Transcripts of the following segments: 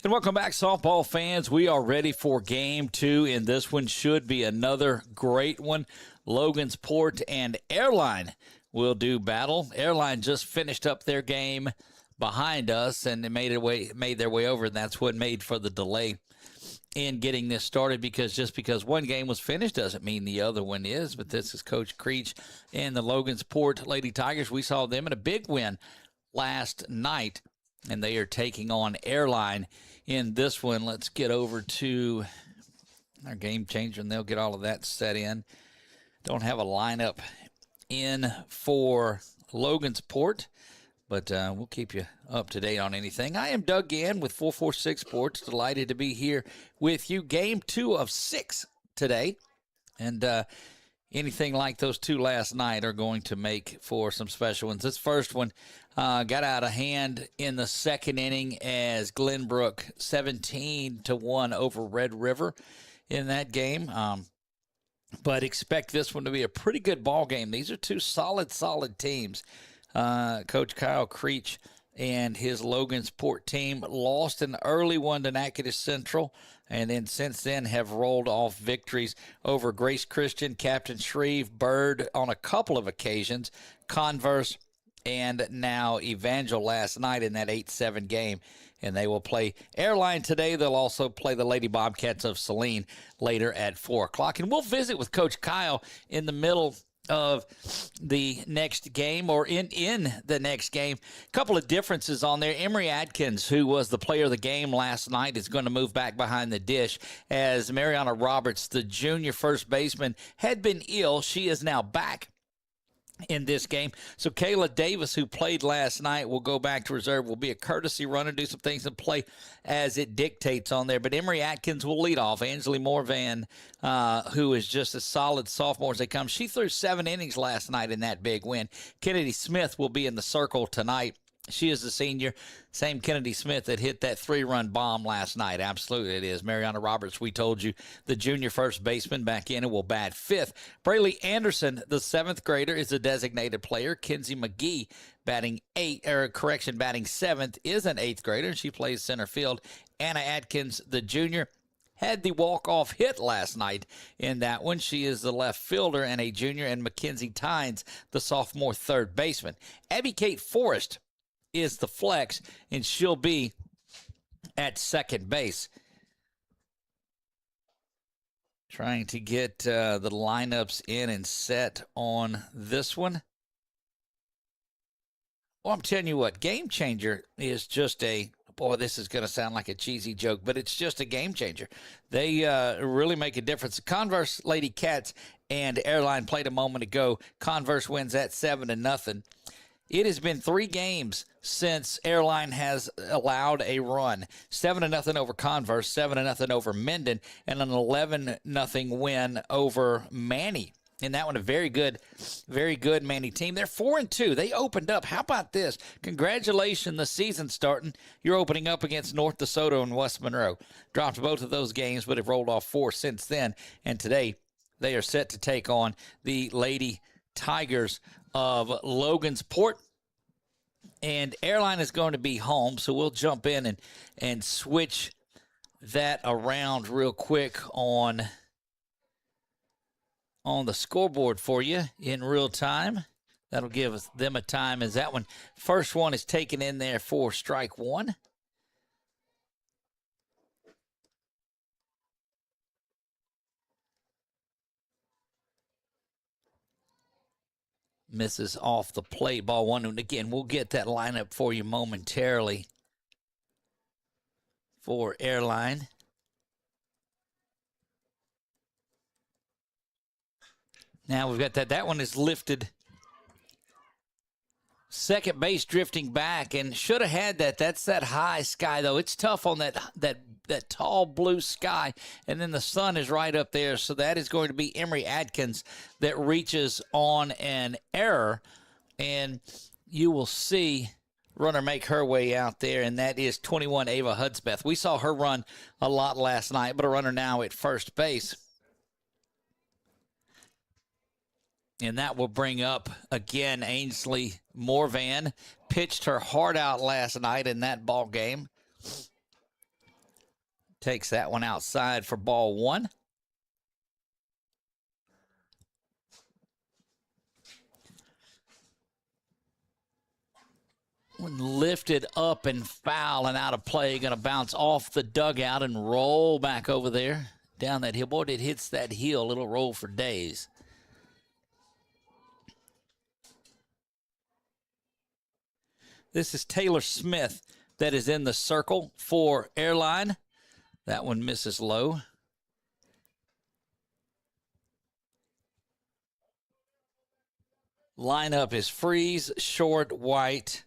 And welcome back, softball fans. We are ready for game 2, and this one should be another great one. Logansport and Airline will do battle. Airline just finished up their game behind us, and they made their way over, and that's what made for the delay in getting this started, because one game was finished doesn't mean the other one is. But this is Coach Creech and the Logansport Lady Tigers. We saw them in a big win last night, and they are taking on Airline in this one. Let's get over to our game changer, and they'll get all of that set in. Don't have a lineup in for Logansport, but we'll keep you up to date on anything. I am Doug Gann with 446 Sports. Delighted to be here with you. Game 2 of 6 today, and anything like those 2 last night are going to make for some special ones. This first one got out of hand in the second inning as Glenbrook 17-1 over Red River in that game. But expect this one to be a pretty good ball game. These are 2 solid teams. Coach Kyle Creech and his Logansport team lost an early one to Natchitoches Central, and then since then have rolled off victories over Grace Christian, Captain Shreve, Bird on a couple of occasions, Converse, and now Evangel last night in that 8-7 game. And they will play Airline today. They'll also play the Lady Bobcats of Saline later at 4 o'clock. And we'll visit with Coach Kyle in the middle of the next game, or in the next game. A couple of differences on there. Emery Atkins, who was the player of the game last night, is going to move back behind the dish, as Mariana Roberts, the junior first baseman, had been ill. She is now back in this game. So Kayla Davis, who played last night, will go back to reserve, will be a courtesy runner, do some things and play as it dictates on there. But Emery Atkins will lead off. Angeli Morvan, who is just a solid sophomore as they come. She threw 7 innings last night in that big win. Kennedy Smith will be in the circle tonight. She is the senior, same Kennedy Smith that hit that 3-run bomb last night. Absolutely it is. Mariana Roberts, we told you, the junior first baseman, back in and will bat 5th. Braylee Anderson, the 7th grader, is a designated player. Kinsey McGee, batting 7th, is an 8th grader, and she plays center field. Anna Atkins, the junior, had the walk-off hit last night in that one. She is the left fielder and a junior, and Mackenzie Tynes, the sophomore third baseman. Abby Kate Forrest is the flex, and she'll be at second base. Trying to get the lineups in and set on this one. Well, I'm telling you what, Game Changer is just boy, this is going to sound like a cheesy joke, but it's just a game changer. They really make a difference. Converse Lady Cats and Airline played a moment ago. Converse wins at 7-0. It has been 3 games since Airline has allowed a run. 7-0 over Converse, 7-0 over Minden, and an 11-0 win over Manny. And that one, a very good Manny team. They're 4-2. They opened up. How about this? Congratulations, the season starting. You're opening up against North DeSoto and West Monroe. Dropped both of those games, but have rolled off 4 since then. And today, they are set to take on the Lady Tigers of Logansport. And Airline is going to be home, so we'll jump in and switch that around real quick on the scoreboard for you in real time. That'll give them a time as that one. First one is taken in there for strike 1. Misses off the plate, ball 1. And again, we'll get that lineup for you momentarily for Airline. Now we've got that. That one is lifted. Second base drifting back, and should have had that. That's that high sky, though. It's tough on that tall blue sky, and then the sun is right up there. So that is going to be Emery Atkins that reaches on an error, and you will see runner make her way out there, and that is 21 Ava Hudspeth. We saw her run a lot last night, but a runner now at first base. And that will bring up, again, Ainsley Morvan. Pitched her heart out last night in that ball game. Takes that one outside for ball one. One lifted up and foul and out of play. Going to bounce off the dugout and roll back over there down that hill. Boy, it hits that hill. It'll roll for days. This is Taylor Smith that is in the circle for Airline. That one misses low. Lineup is Freeze, Short, White.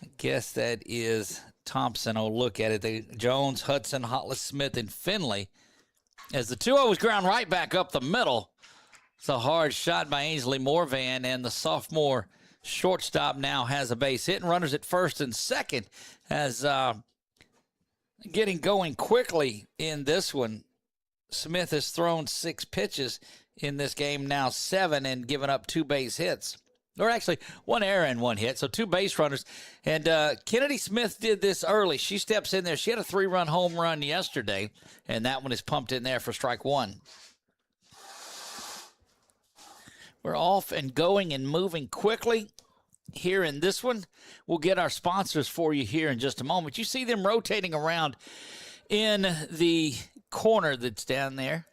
I guess that is Thompson. Oh, look at it. Jones, Hudson, Hollis, Smith, and Finley. As the 2-0 was ground right back up the middle. It's a hard shot by Ainsley Morvan, and the sophomore shortstop now has a base hit. And runners at first and second as getting going quickly in this one. Smith has thrown 6 pitches in this game, now 7, and given up 2 base hits. Or actually, 1 error and 1 hit, so 2 base runners. And Kennedy Smith did this early. She steps in there. She had a 3-run home run yesterday, and that one is pumped in there for strike 1. We're off and going and moving quickly here in this one. We'll get our sponsors for you here in just a moment. You see them rotating around in the corner that's down there.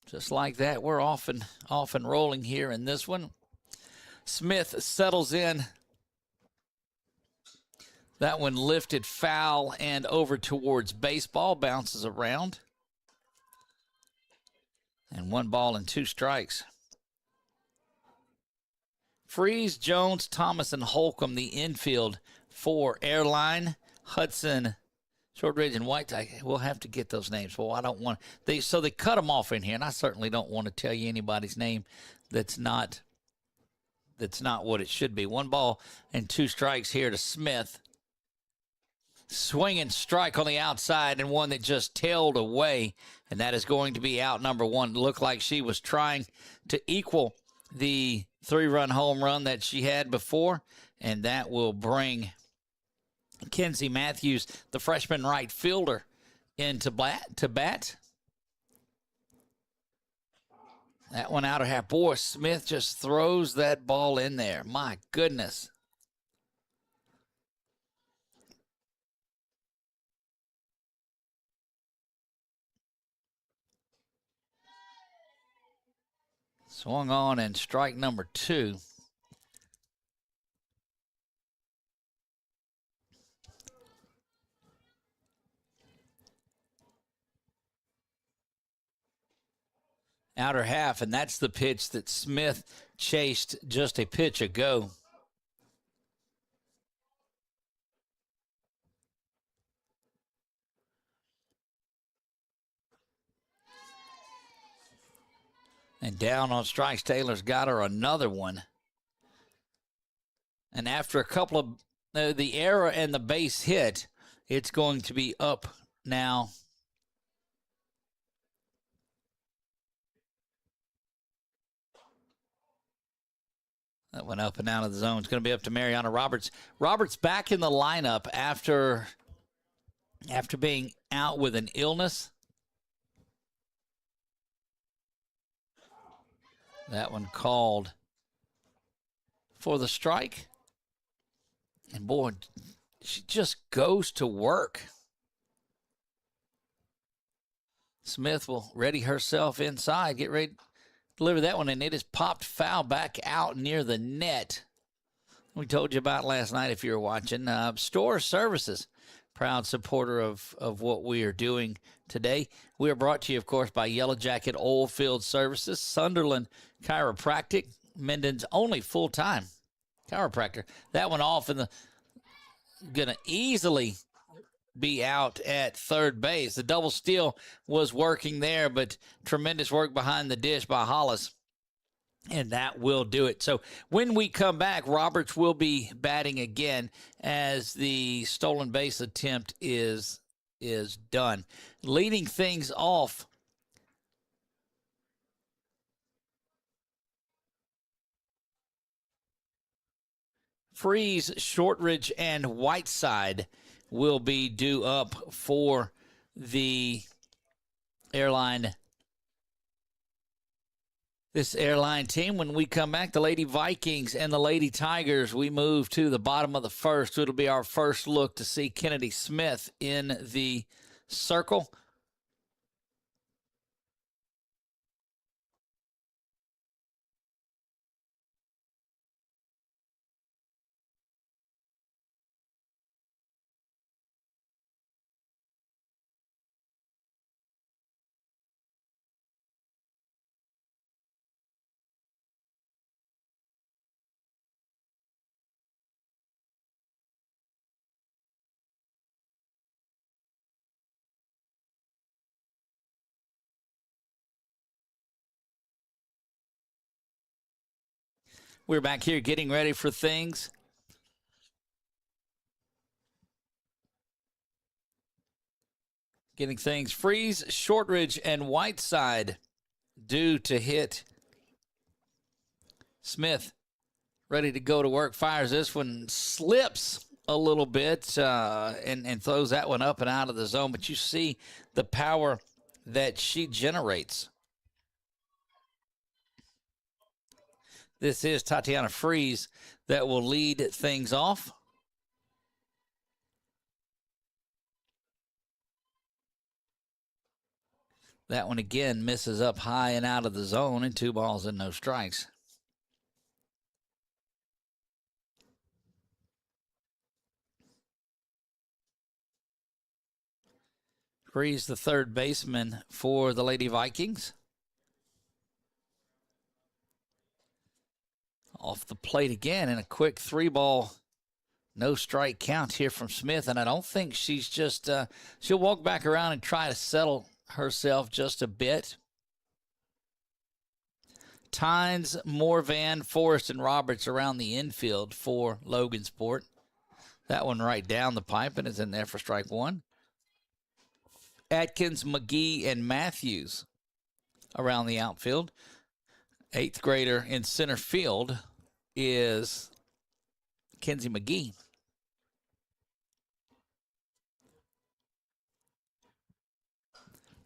Just like that, we're off and rolling here in this one. Smith settles in. That one lifted foul and over towards baseball, bounces around. And 1 ball and 2 strikes. Freeze, Jones, Thomas, and Holcomb, the infield for Airline. Hudson, Shortridge, and White. We'll have to get those names. Well, I don't want so they cut them off in here, and I certainly don't want to tell you anybody's name that's not what it should be. 1 ball and 2 strikes here to Smith. Swing and strike on the outside, and one that just tailed away, and that is going to be out number 1. Looked like she was trying to equal the 3-run home run that she had before, and that will bring Kenzie Matthews, the freshman right fielder, into bat. That one out of half. Boy, Smith just throws that ball in there. My goodness. Swung on and strike number 2. Outer half, and that's the pitch that Smith chased just a pitch ago. And down on strikes, Taylor's got her another one. And after a couple of the error and the base hit, it's going to be up now. That went up and out of the zone. It's going to be up to Mariana Roberts. Roberts back in the lineup after being out with an illness. That one called for the strike. And boy, she just goes to work. Smith will ready herself inside, get ready to deliver that one, and it is popped foul back out near the net. We told you about last night if you were watching. Store Services, proud supporter of what we are doing today. We are brought to you, of course, by Yellow Jacket Oilfield Services, Sunderland Chiropractic, Minden's only full-time chiropractor. That one off, and going to easily be out at third base. The double steal was working there, but tremendous work behind the dish by Hollis. And that will do it. So when we come back, Roberts will be batting again as the stolen base attempt is done. Leading things off Freeze, Shortridge, and Whiteside will be due up for the Airline. This Airline team. When we come back, the Lady Vikings and the Lady Tigers, we move to the bottom of the first. It'll be our first look to see Kennedy Smith in the circle. We're back here getting ready for things. Getting things. Freeze, Shortridge, and Whiteside due to hit. Smith ready to go to work. Fires this one. Slips a little bit and throws that one up and out of the zone. But you see the power that she generates. This is Tatiana Freeze that will lead things off. That one again misses up high and out of the zone, and 2 balls and no strikes. Freeze, the third baseman for the Lady Vikings. Off the plate again, and a quick 3-ball, no strike count here from Smith. And I don't think she's just, she'll walk back around and try to settle herself just a bit. Tynes, Morvan, Forrest, and Roberts around the infield for Logansport. That one right down the pipe and is in there for strike 1. Atkins, McGee, and Matthews around the outfield. 8th grader in center field is Kenzie McGee.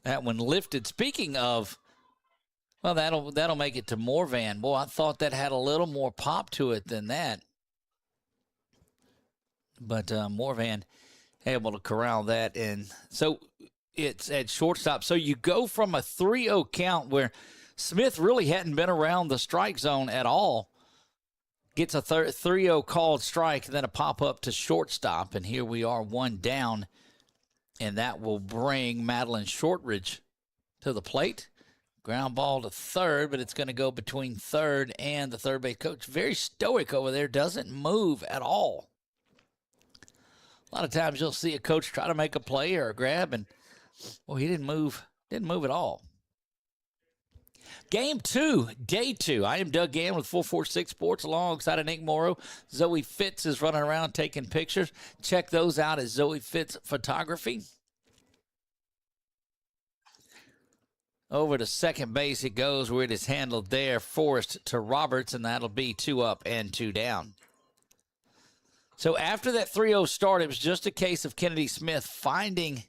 That one lifted. Speaking of, well, that'll make it to Morvan. Boy, I thought that had a little more pop to it than that. But Morvan able to corral that, and so it's at shortstop. So you go from a 3-0 count where Smith really hadn't been around the strike zone at all. Gets a 3-0 called strike, and then a pop-up to shortstop. And here we are, 1 down. And that will bring Madeline Shortridge to the plate. Ground ball to third, but it's going to go between third and the third base coach. Very stoic over there, doesn't move at all. A lot of times you'll see a coach try to make a play or a grab, and, well, he didn't move at all. Game 2, day 2. I am Doug Gann with 446 Sports alongside of Nick Morrow. Zoe Fitz is running around taking pictures. Check those out at Zoe Fitz Photography. Over to second base it goes, where it is handled there. Forrest to Roberts, and that'll be 2 up and 2 down. So after that 3-0 start, it was just a case of Kennedy Smith finding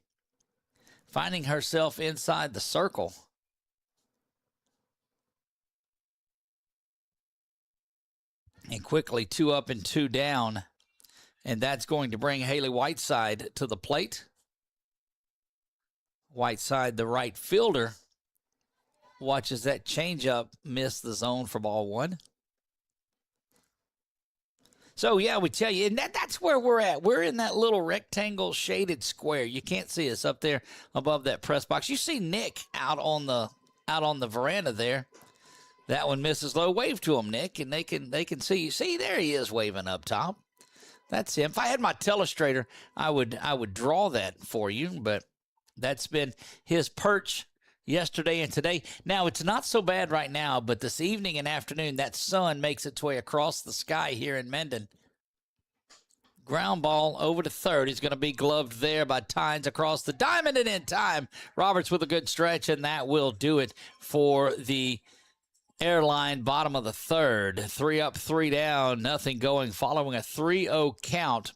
herself inside the circle. And quickly 2 up and 2 down. And that's going to bring Haley Whiteside to the plate. Whiteside, the right fielder, watches that changeup miss the zone for ball 1. So, yeah, we tell you, and that's where we're at. We're in that little rectangle shaded square. You can't see us up there above that press box. You see Nick out on the veranda there. That one misses low. Wave to him, Nick, and they can see you. See, there he is waving up top. That's him. If I had my telestrator, I would draw that for you, but that's been his perch yesterday and today. Now, it's not so bad right now, but this evening and afternoon, that sun makes its way across the sky here in Mendon. Ground ball over to third. He's going to be gloved there by Tynes across the diamond, and in time, Roberts with a good stretch, and that will do it for the Airline, bottom of the third. 3 up, 3 down, nothing going. Following a 3-0 count,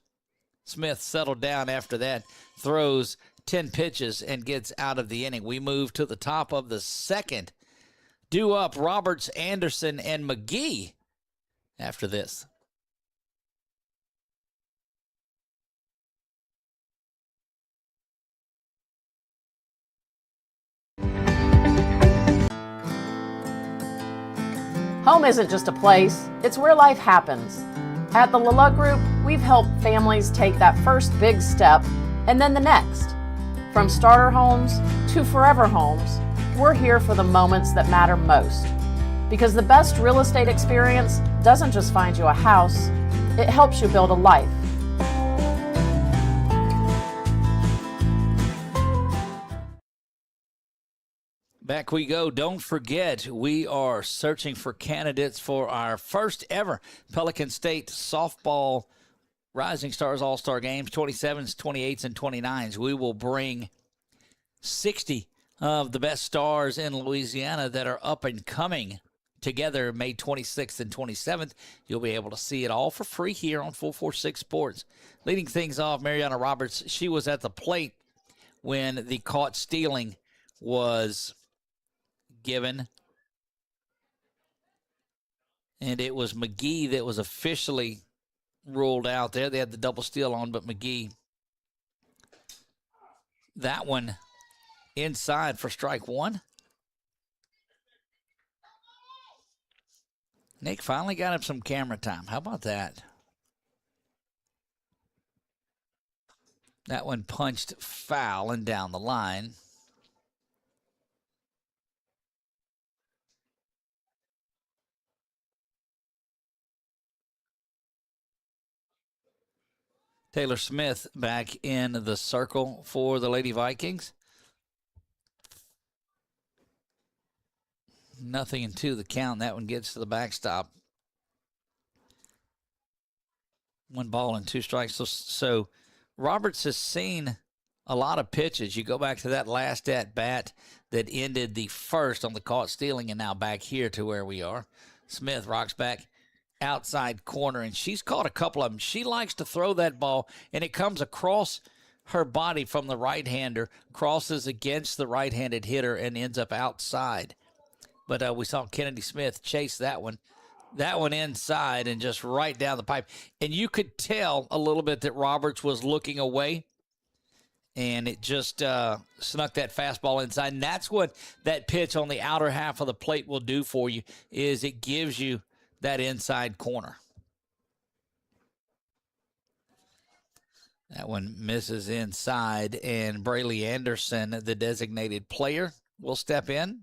Smith settled down after that, throws 10 pitches and gets out of the inning. We move to the top of the second. Due up Roberts, Anderson, and McGee after this. Home isn't just a place, it's where life happens. At the LaLuck Group, we've helped families take that first big step and then the next. From starter homes to forever homes, we're here for the moments that matter most. Because the best real estate experience doesn't just find you a house, it helps you build a life. Back we go. Don't forget, we are searching for candidates for our first ever Pelican State softball Rising Stars All-Star Games, 27s, 28s, and 29s. We will bring 60 of the best stars in Louisiana that are up and coming together May 26th and 27th. You'll be able to see it all for free here on 446 Sports. Leading things off, Mariana Roberts. She was at the plate when the caught stealing was given, and it was McGee that was officially ruled out there. They had the double steal on, but McGee, that one inside for strike one. Nick finally got him some camera time. How about that? That one punched foul and down the line. Taylor Smith back in the circle for the Lady Vikings. Nothing into the count. That one gets to the backstop. 1 ball and 2 strikes. So Roberts has seen a lot of pitches. You go back to that last at-bat that ended the first on the caught stealing, and now back here to where we are. Smith rocks back outside corner, and she's caught a couple of them. She likes to throw that ball, and it comes across her body from the right-hander, crosses against the right-handed hitter, and ends up outside. But we saw Kennedy Smith chase that one inside and just right down the pipe. And you could tell a little bit that Roberts was looking away, and it just snuck that fastball inside. And that's what that pitch on the outer half of the plate will do for you, is it gives you that inside corner. That one misses inside, and Brayley Anderson, the designated player, will step in.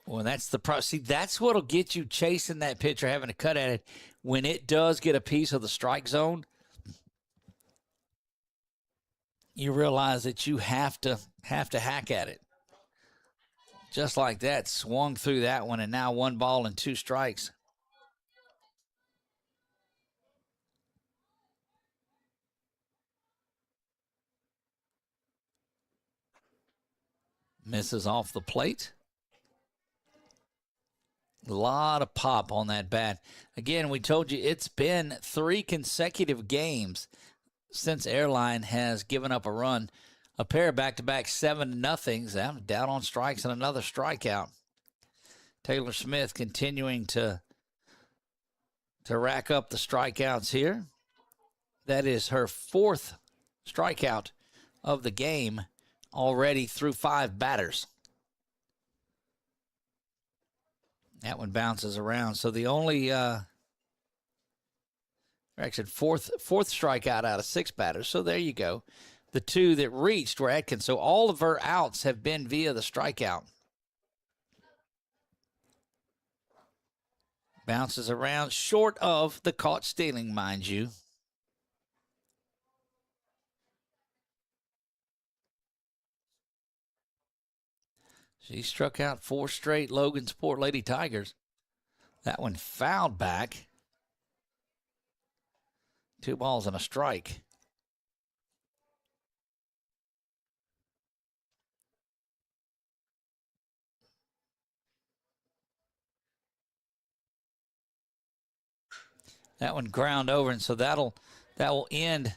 Well, that's the problem. See, that's what'll get you chasing that pitch or having to cut at it. When it does get a piece of the strike zone, you realize that you have to hack at it. Just like that, swung through that one, and now 1 ball and 2 strikes. Misses off the plate. A lot of pop on that bat. Again, we told you it's been 3 consecutive games since Airline has given up a run. A pair of back-to-back 7-0s, down on strikes and another strikeout. Taylor Smith continuing to rack up the strikeouts here. That is her 4th strikeout of the game already through 5 batters. That one bounces around. So the only actually fourth strikeout out of 6 batters. So there you go. The 2 that reached were Atkins. So all of her outs have been via the strikeout. Bounces around, short of the caught stealing, mind you. She struck out 4 straight Logansport Lady Tigers. That one fouled back. 2 balls and a strike. That one ground over, and so that will end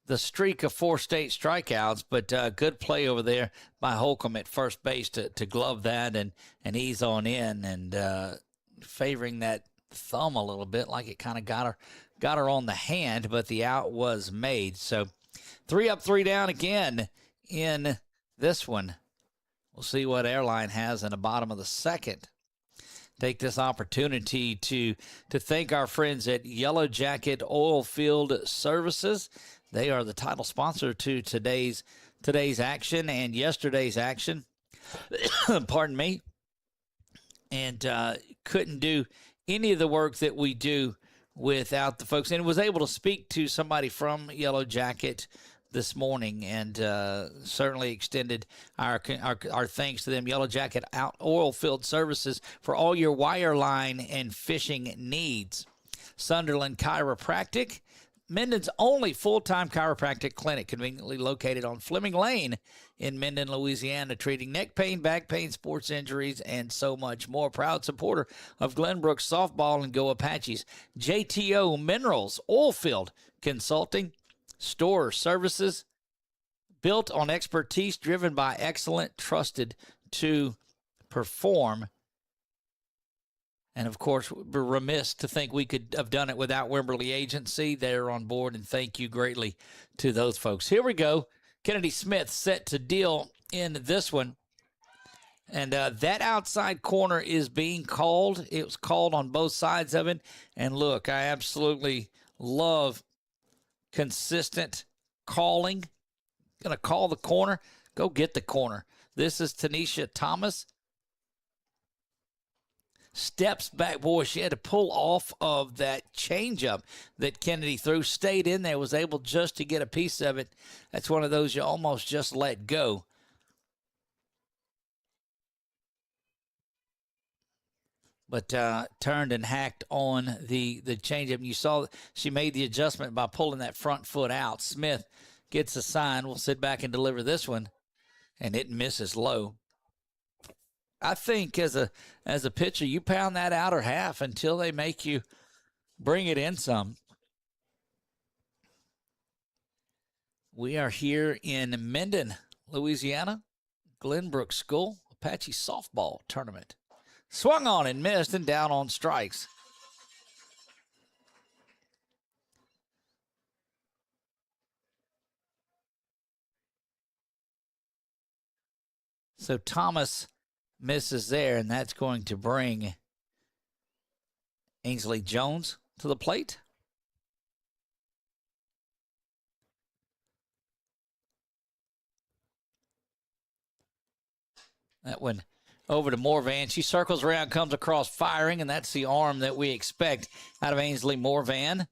the streak of 4 state strikeouts. But good play over there by Holcomb at first base to glove that and ease on in, and favoring that thumb a little bit, like it kind of got her on the hand, but the out was made. So 3 up, 3 down again in this one. We'll see what Airline has in the bottom of the second. Take this opportunity to thank our friends at Yellow Jacket Oilfield Services. They are the title sponsor to today's action and yesterday's action. Pardon me. And couldn't do any of the work that we do without the folks. And was able to speak to somebody from Yellow Jacket this morning, and certainly extended our thanks to them. Yellow Jacket Oilfield Services for all your wireline and fishing needs. Sunderland Chiropractic, Minden's only full-time chiropractic clinic, conveniently located on Fleming Lane in Minden, Louisiana, treating neck pain, back pain, sports injuries, and so much more. Proud supporter of Glenbrook softball and Go Apaches. JTO Minerals Oilfield Consulting, store services built on expertise, driven by excellent, trusted to perform. And, of course, we're remiss to think we could have done it without Wimberley Agency. They're on board, and thank you greatly to those folks. Here we go. Kennedy Smith set to deal in this one. And that outside corner is being called. It was called on both sides of it. And, look, I absolutely love consistent calling. Going to call the corner. Go get the corner. This is Tanisha Thomas. Steps back. Boy, she had to pull off of that changeup that Kennedy threw. Stayed in there. Was able just to get a piece of it. That's one of those you almost just let go. But turned and hacked on the changeup. You saw she made the adjustment by pulling that front foot out. Smith gets a sign. We'll sit back and deliver this one, and it misses low. I think as a pitcher, you pound that outer half until they make you bring it in some. We are here in Minden, Louisiana, Glenbrook School, Apache softball tournament. Swung on and missed, and down on strikes. So Thomas misses there, and that's going to bring Ainsley Jones to the plate. That one over to Morvan. She circles around, comes across firing, and that's the arm that we expect out of Ainsley Morvan.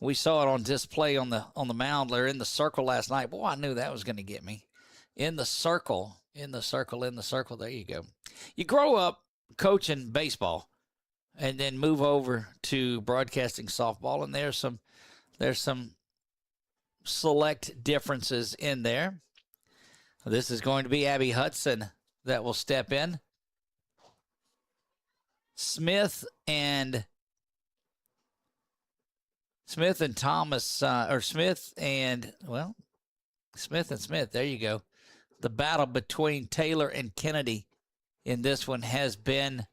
We saw it on display on the mound there in the circle last night. Boy, I knew that was going to get me. In the circle, in the circle, in the circle. There you go. You grow up coaching baseball and then move over to broadcasting softball, and there's some select differences in there. This is going to be Abby Hudson that will step in. Smith and Thomas, or Smith and Smith. There you go. The battle between Taylor and Kennedy in this one has been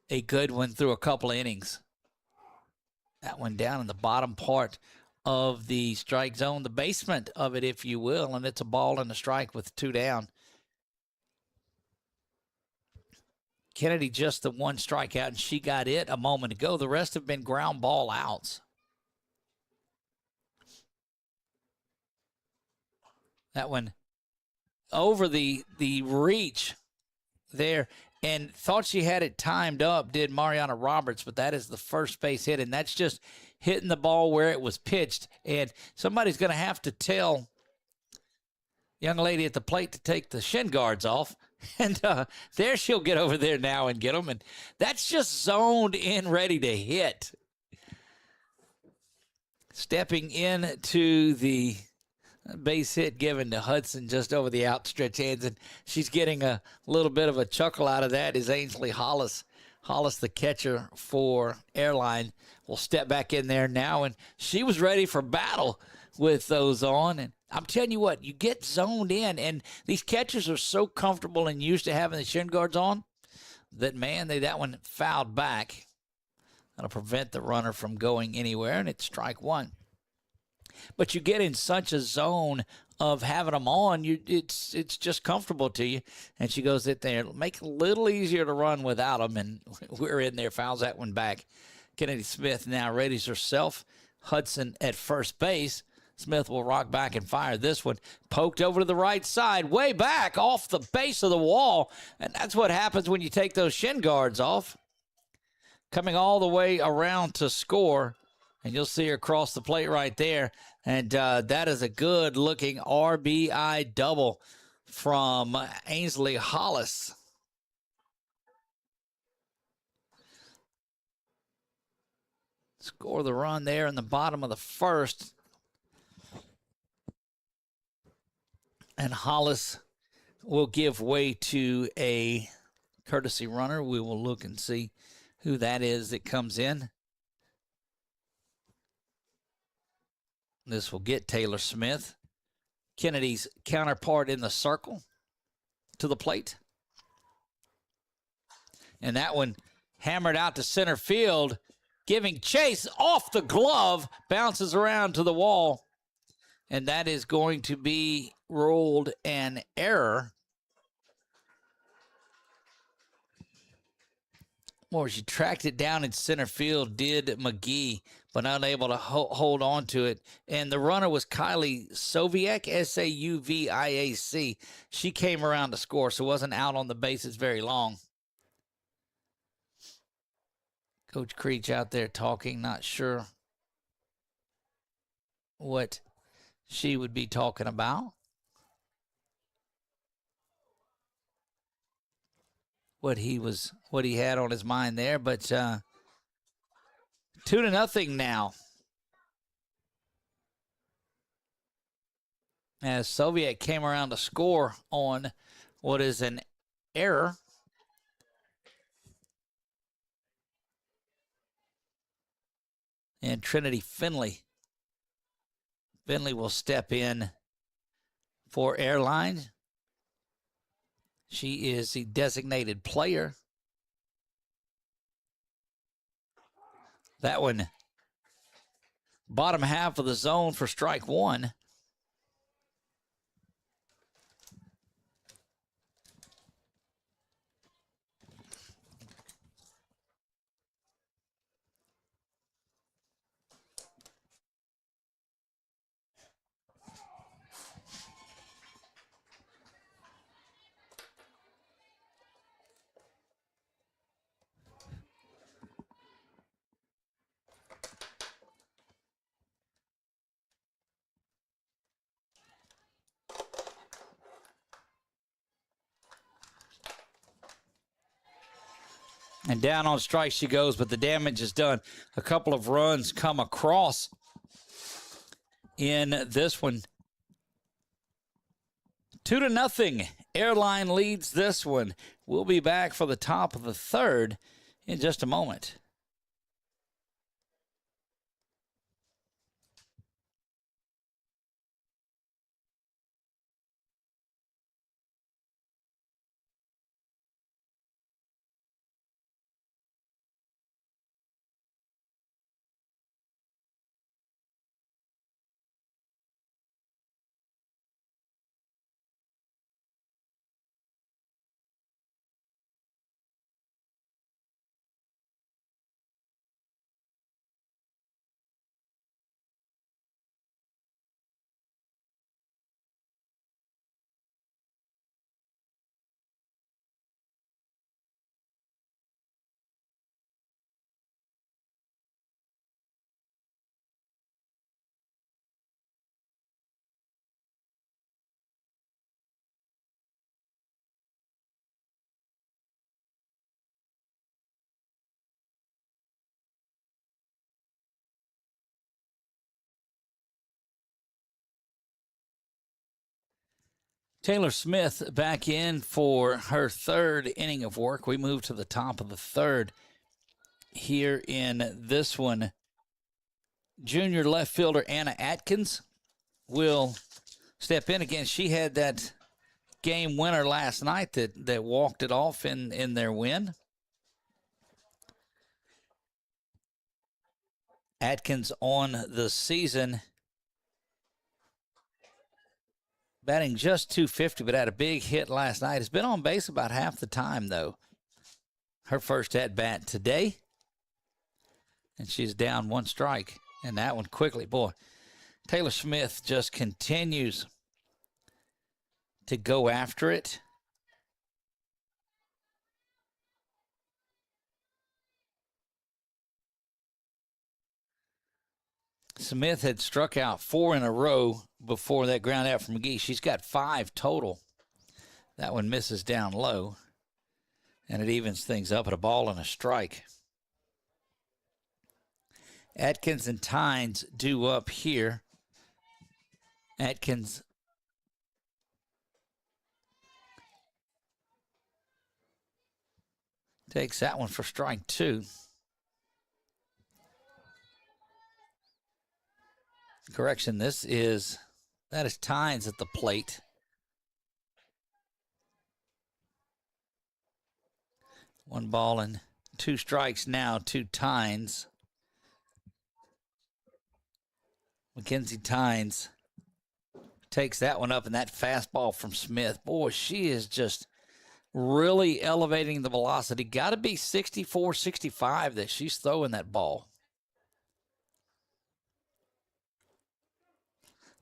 a good one through a couple of innings. That one down in the bottom part of the strike zone, the basement of it, if you will, and it's a ball and a strike with 2 down. Kennedy just the one strikeout, and she got it a moment ago. The rest have been ground ball outs. That one over the reach there, and thought she had it timed up, did Mariana Roberts, but that is the first base hit, and that's just hitting the ball where it was pitched. And somebody's going to have to tell young lady at the plate to take the shin guards off. And there she'll get over there now and get them. And that's just zoned in, ready to hit. Stepping into the base hit given to Hudson just over the outstretched hands, and she's getting a little bit of a chuckle out of that is Ainsley Hollis. Hollis, the catcher for Airline, will step back in there now, and she was ready for battle with those on. And I'm telling you what, you get zoned in, and these catchers are so comfortable and used to having the shin guards on that, man, that one fouled back. That'll prevent the runner from going anywhere, and it's strike one. But you get in such a zone of having them on, it's just comfortable to you. And she goes in there, make it a little easier to run without them, and we're in there, fouls that one back. Kennedy Smith now readies herself. Hudson at first base. Smith will rock back and fire this one. Poked over to the right side, way back off the base of the wall. And that's what happens when you take those shin guards off. Coming all the way around to score. And you'll see her cross the plate right there. And that is a good-looking RBI double from Ainsley Hollis. Score the run there in the bottom of the first. And Hollis will give way to a courtesy runner. We will look and see who that is that comes in. This will get Taylor Smith, Kennedy's counterpart in the circle, to the plate. And that one hammered out to center field, giving chase off the glove, bounces around to the wall. And that is going to be ruled an error. Well, she tracked it down in center field, did McGee, but unable to hold on to it. And the runner was Kylie Sauviac, S-A-U-V-I-A-C. She came around to score, so wasn't out on the bases very long. Coach Creech out there talking, not sure what she would be talking about. What he had on his mind there, but 2-0 now. As Soviet came around to score on what is an error. And Trinity Finley will step in for Airline. She is the designated player. That one, bottom half of the zone for strike one. And down on strike she goes, but the damage is done. A couple of runs come across in this one. 2-0. Airline leads this one. We'll be back for the top of the third in just a moment. Taylor Smith back in for her third inning of work. We move to the top of the third here in this one. Junior left fielder Anna Atkins will step in again. She had that game winner last night that walked it off in their win. Atkins on the season batting just .250, but had a big hit last night. Has been on base about half the time, though. Her first at-bat today, and she's down one strike. And that one quickly. Boy, Taylor Smith just continues to go after it. Smith had struck out 4 in a row before that ground out from McGee. She's got 5 total. That one misses down low, and it evens things up at a ball and a strike. Atkins and Tynes due up here. Atkins takes that one for strike 2. Correction, that is Tynes at the plate. One ball and 2 strikes now to Tynes. Mackenzie Tynes takes that one up, and that fastball from Smith. Boy, she is just really elevating the velocity. Got to be 64, 65 that she's throwing that ball.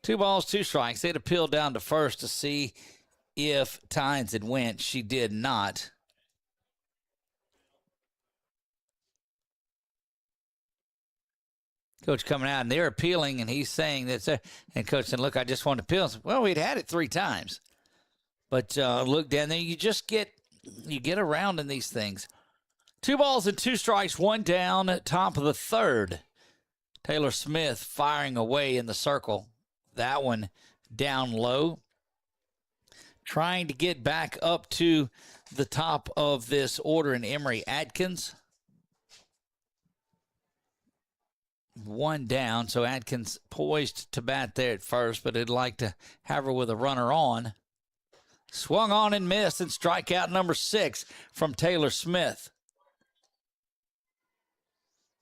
2 balls, 2 strikes. They had appealed down to first to see if Tynes had went. She did not. Coach coming out, and they're appealing, and he's saying that. And Coach said, look, I just want to appeal. Well, we'd had it 3 times. But look down there, you get around in these things. 2 balls and 2 strikes, 1 down, top of the third. Taylor Smith firing away in the circle. That one down low. Trying to get back up to the top of this order in Emory Atkins. 1 down, so Atkins poised to bat there at first, but he'd like to have her with a runner on. Swung on and missed, and strikeout number 6 from Taylor Smith.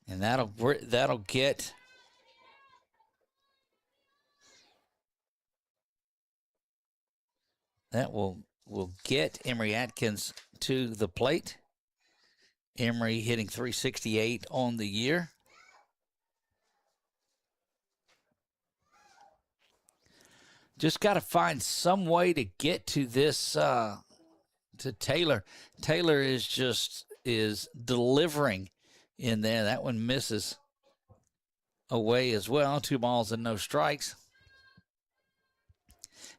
And that'll get that will get Emory Atkins to the plate. Emory hitting .368 on the year. Just got to find some way to get to this, to Taylor. Taylor is delivering in there. That one misses away as well. 2 balls and no strikes.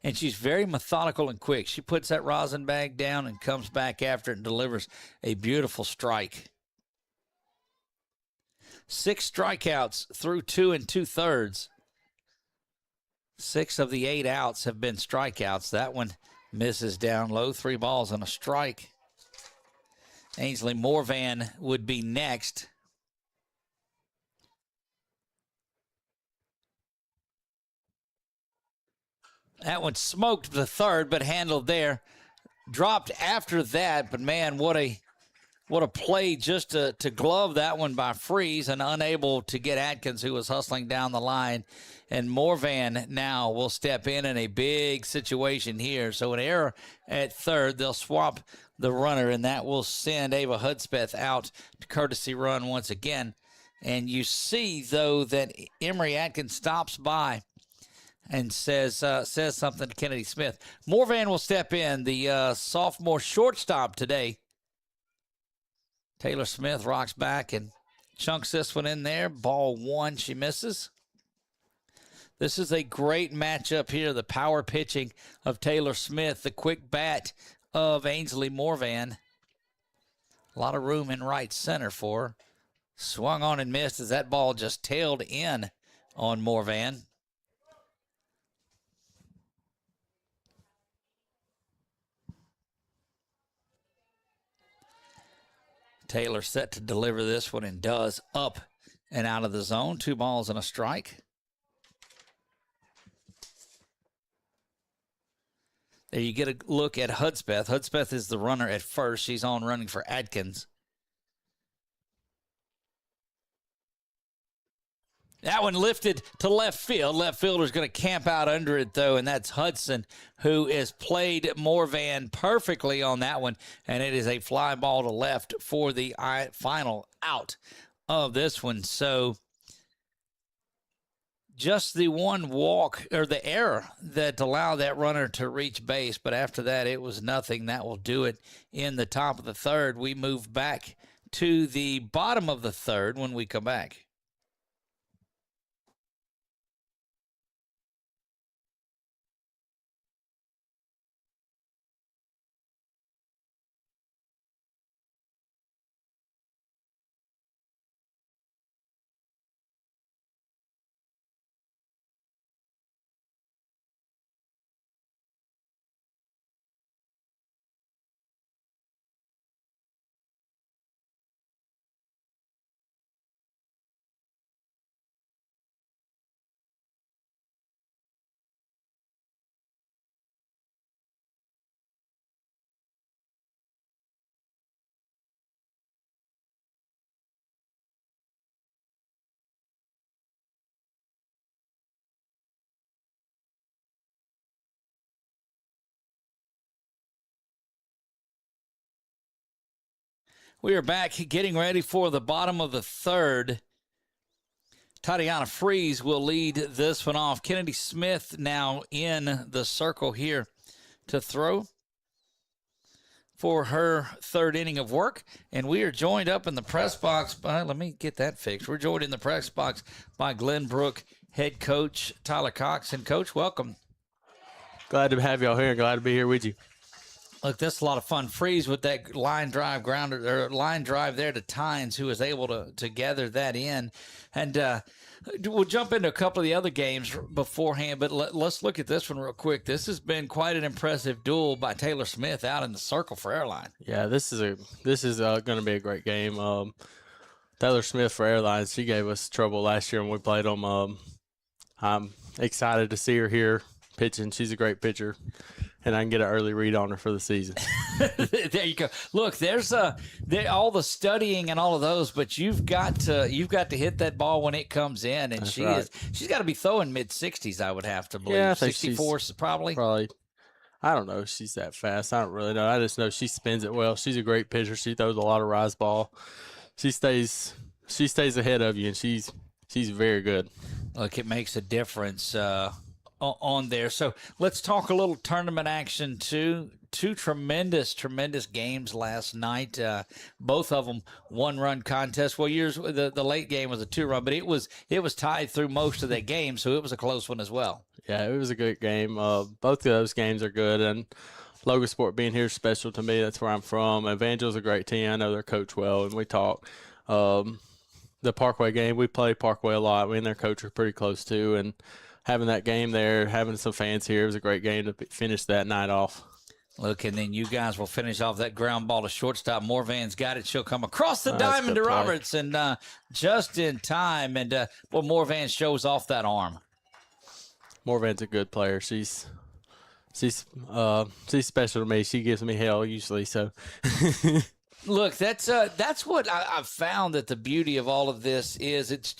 And she's very methodical and quick. She puts that rosin bag down and comes back after it and delivers a beautiful strike. 6 strikeouts through 2 2/3. 6 of the 8 outs have been strikeouts. That one misses down low. 3 balls and a strike. Ainsley Morvan would be next. That one smoked the third, but handled there. Dropped after that, but man, what a play just to glove that one by Freeze, and unable to get Atkins, who was hustling down the line. And Morvan now will step in a big situation here. So an error at third. They'll swap the runner, and that will send Ava Hudspeth out to courtesy run once again. And you see, though, that Emory Atkins stops by and says something to Kennedy Smith. Morvan will step in, the sophomore shortstop today. Taylor Smith rocks back and chunks this one in there. Ball 1, she misses. This is a great matchup here. The power pitching of Taylor Smith, the quick bat of Ainsley Morvan. A lot of room in right center for her. Swung on and missed as that ball just tailed in on Morvan. Taylor set to deliver this one and does, up and out of the zone. 2 balls and a strike. There you get a look at Hudspeth. Hudspeth is the runner at first. She's on running for Atkins. That one lifted to left field. Left fielder's going to camp out under it, though, and that's Hudson, who has played Morvan perfectly on that one, and it is a fly ball to left for the final out of this one. So just the one walk, or the error, that allowed that runner to reach base, but after that it was nothing. That will do it in the top of the third. We move back to the bottom of the third when we come back. We are back getting ready for the bottom of the third. Tatiana Freeze will lead this one off. Kennedy Smith now in the circle here to throw for her third inning of work. And we are joined up in the press box by, let me get that fixed. We're joined in the press box by Glenbrook head coach Tyler Cox. And, Coach, welcome. Glad to have y'all here. Glad to be here with you. Look, this is a lot of fun. Freeze with that line drive there to Tynes, who was able to gather that in. And we'll jump into a couple of the other games beforehand, but let's look at this one real quick. This has been quite an impressive duel by Taylor Smith out in the circle for Airline. Yeah, this is going to be a great game. Taylor Smith for Airline, she gave us trouble last year when we played them. I'm excited to see her here pitching. She's a great pitcher. And I can get an early read on her for the season. There you go. Look, there's all the studying and all of those, but you've got to hit that ball when it comes in, and she's got to be throwing mid-60s, I would have to believe. Yeah, I think 64 probably. I don't know if she's that fast. I don't really know. I just know she spins it well. She's a great pitcher. She throws a lot of rise ball. She stays ahead of you, and she's very good. Look, it makes a difference on there. So let's talk a little tournament action too. 2 tremendous games last night. Both of them 1-run contests. Well, the late game was a 2-run, but it was tied through most of that game, so it was a close one as well. Yeah, it was a good game. Both of those games are good, and Logansport being here is special to me. That's where I'm from. Evangel's a great team. I know they're coached well, and we talk. The Parkway game, we play Parkway a lot. We and their coach are pretty close too, and having that game there, having some fans here, it was a great game to finish that night off. Look, and then you guys will finish off that ground ball to shortstop. Morvan's got it. She'll come across the diamond to Roberts, and just in time. And Morvan shows off that arm. Morvan's a good player. She's special to me. She gives me hell usually. So. Look, that's what I've found, that the beauty of all of this is it's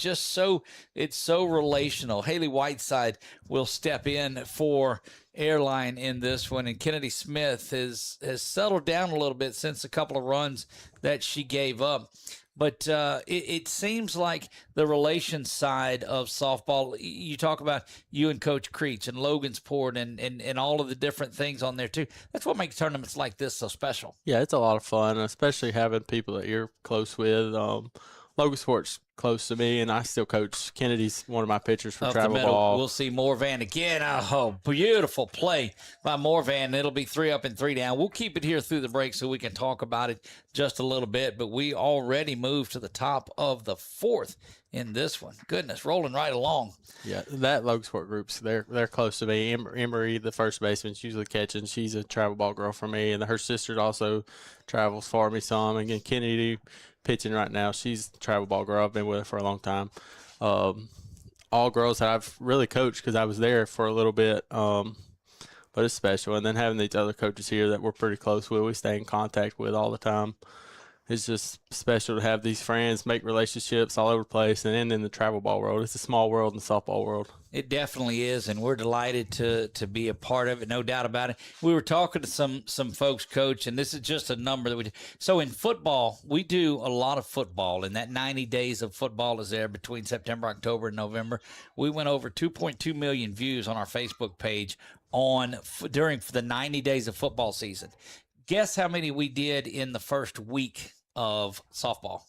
so relational. Haley Whiteside will step in for Airline in this one, and Kennedy Smith has settled down a little bit since a couple of runs that she gave up. But it seems like the relation side of softball, you talk about you and Coach Creech and Logansport and all of the different things on there too. That's what makes tournaments like this so special. Yeah, it's a lot of fun, especially having people that you're close with. Logansport's close to me, and I still coach. Kennedy's one of my pitchers for Up the travel middle, ball. we'll see Morvan again. Oh, beautiful play by Morvan. It'll be 3 up and 3 down. We'll keep it here through the break so we can talk about it just a little bit, but we already moved to the top of the 4th in this one. Goodness, rolling right along. Yeah, that Logansport group's they're close to me. Emery, the first baseman, she's usually catching. She's a travel ball girl for me, and her sister also travels for me some. And again, Kennedy pitching right now. She's a travel ball girl. I've been with her for a long time. All girls that I've really coached because I was there for a little bit. But it's special. And then having these other coaches here that we're pretty close with, we stay in contact with all the time. It's just special to have these friends, make relationships all over the place, and then in the travel ball world. It's a small world in the softball world. It definitely is, and we're delighted to be a part of it, no doubt about it. We were talking to some folks, Coach, and this is just a number that we do. So in football, we do a lot of football, and that 90 days of football is there between September, October, and November. We went over 2.2 million views on our Facebook page during the 90 days of football season. Guess how many we did in the first week of softball?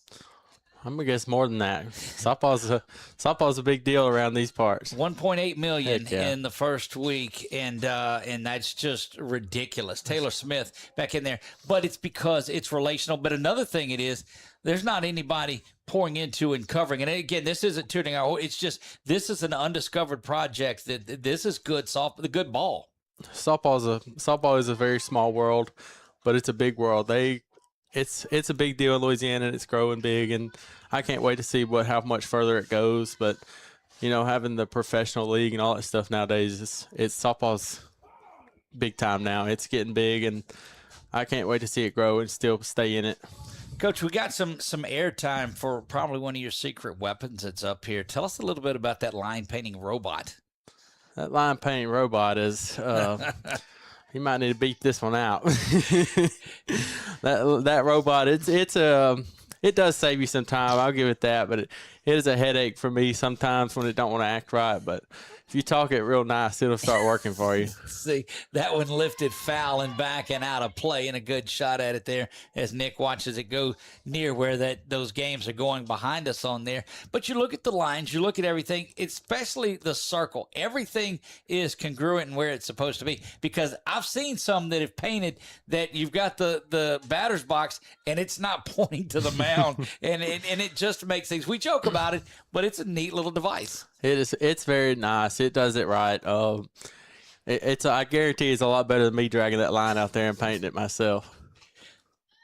I'm gonna guess more than that. Softball's a big deal around these parts. 1.8 million yeah. in the first week, and that's just ridiculous. Taylor Smith back in there, but it's because it's relational. But another thing it is, there's not anybody pouring into and covering. And again, this isn't tuning out. It's just this is an undiscovered project. That this is good the good ball. Softball is a very small world, but it's a big world. It's a big deal in Louisiana, and it's growing big, and I can't wait to see how much further it goes. But having the professional league and all that stuff nowadays, it's softball's big time now. It's getting big, and I can't wait to see it grow and still stay in it. Coach, we got some airtime for probably one of your secret weapons that's up here. Tell us a little bit about that line painting robot. That line painting robot is you might need to beat this one out. that robot, it does save you some time. I'll give it that, but it is a headache for me sometimes when it don't want to act right. But if you talk it real nice, it'll start working for you. See, that one lifted foul and back and out of play, and a good shot at it there as Nick watches it go near where those games are going behind us on there. But you look at the lines, you look at everything, especially the circle. Everything is congruent in where it's supposed to be, because I've seen some that have painted that you've got the batter's box and it's not pointing to the mound, and it just makes things. We joke about it, but it's a neat little device. It's very nice. It does it right. I guarantee it's a lot better than me dragging that line out there and painting it myself.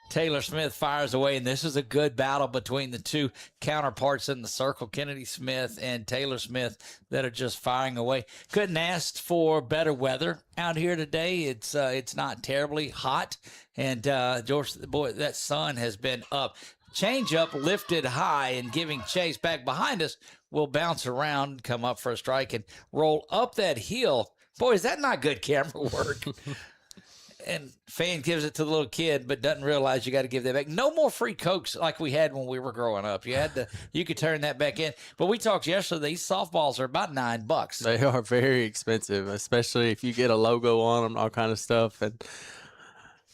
Taylor Smith fires away, and this is a good battle between the two counterparts in the circle, Kennedy Smith and Taylor Smith, that are just firing away. Couldn't ask for better weather out here today. It's not terribly hot, and George, boy, that sun has been up. Change up lifted high and giving chase back behind us. Will bounce around, come up for a strike, and roll up that hill. Boy, is that not good camera work? And fan gives it to the little kid, but doesn't realize you got to give that back. No more free Cokes like we had when we were growing up. You could turn that back in. But we talked yesterday, these softballs are about $9. They are very expensive, especially if you get a logo on them, all kind of stuff. And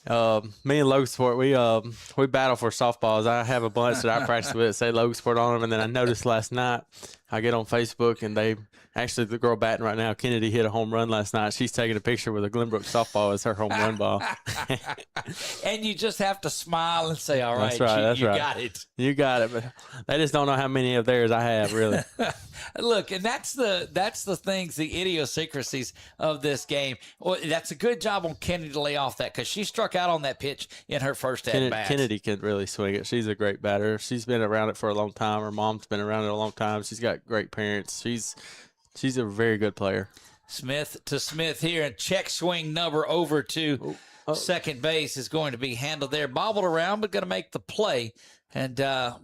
me and Logansport, we battle for softballs. I have a bunch that I practice with that say Logansport on them, and then I noticed last night I get on Facebook and the girl batting right now, Kennedy, hit a home run last night. She's taking a picture with a Glenbrook softball as her home run ball. And you just have to smile and say, all right, you got it. You got it. But they just don't know how many of theirs I have, really. Look, and that's the things, the idiosyncrasies of this game. Well, that's a good job on Kennedy to lay off that, because she struck out on that pitch in her first at-bat. Kennedy can really swing it. She's a great batter. She's been around it for a long time. Her mom's been around it a long time. She's got great parents. She's a very good player. Smith to Smith here, and check swing number over to second base is going to be handled there. Bobbled around, but going to make the play. And,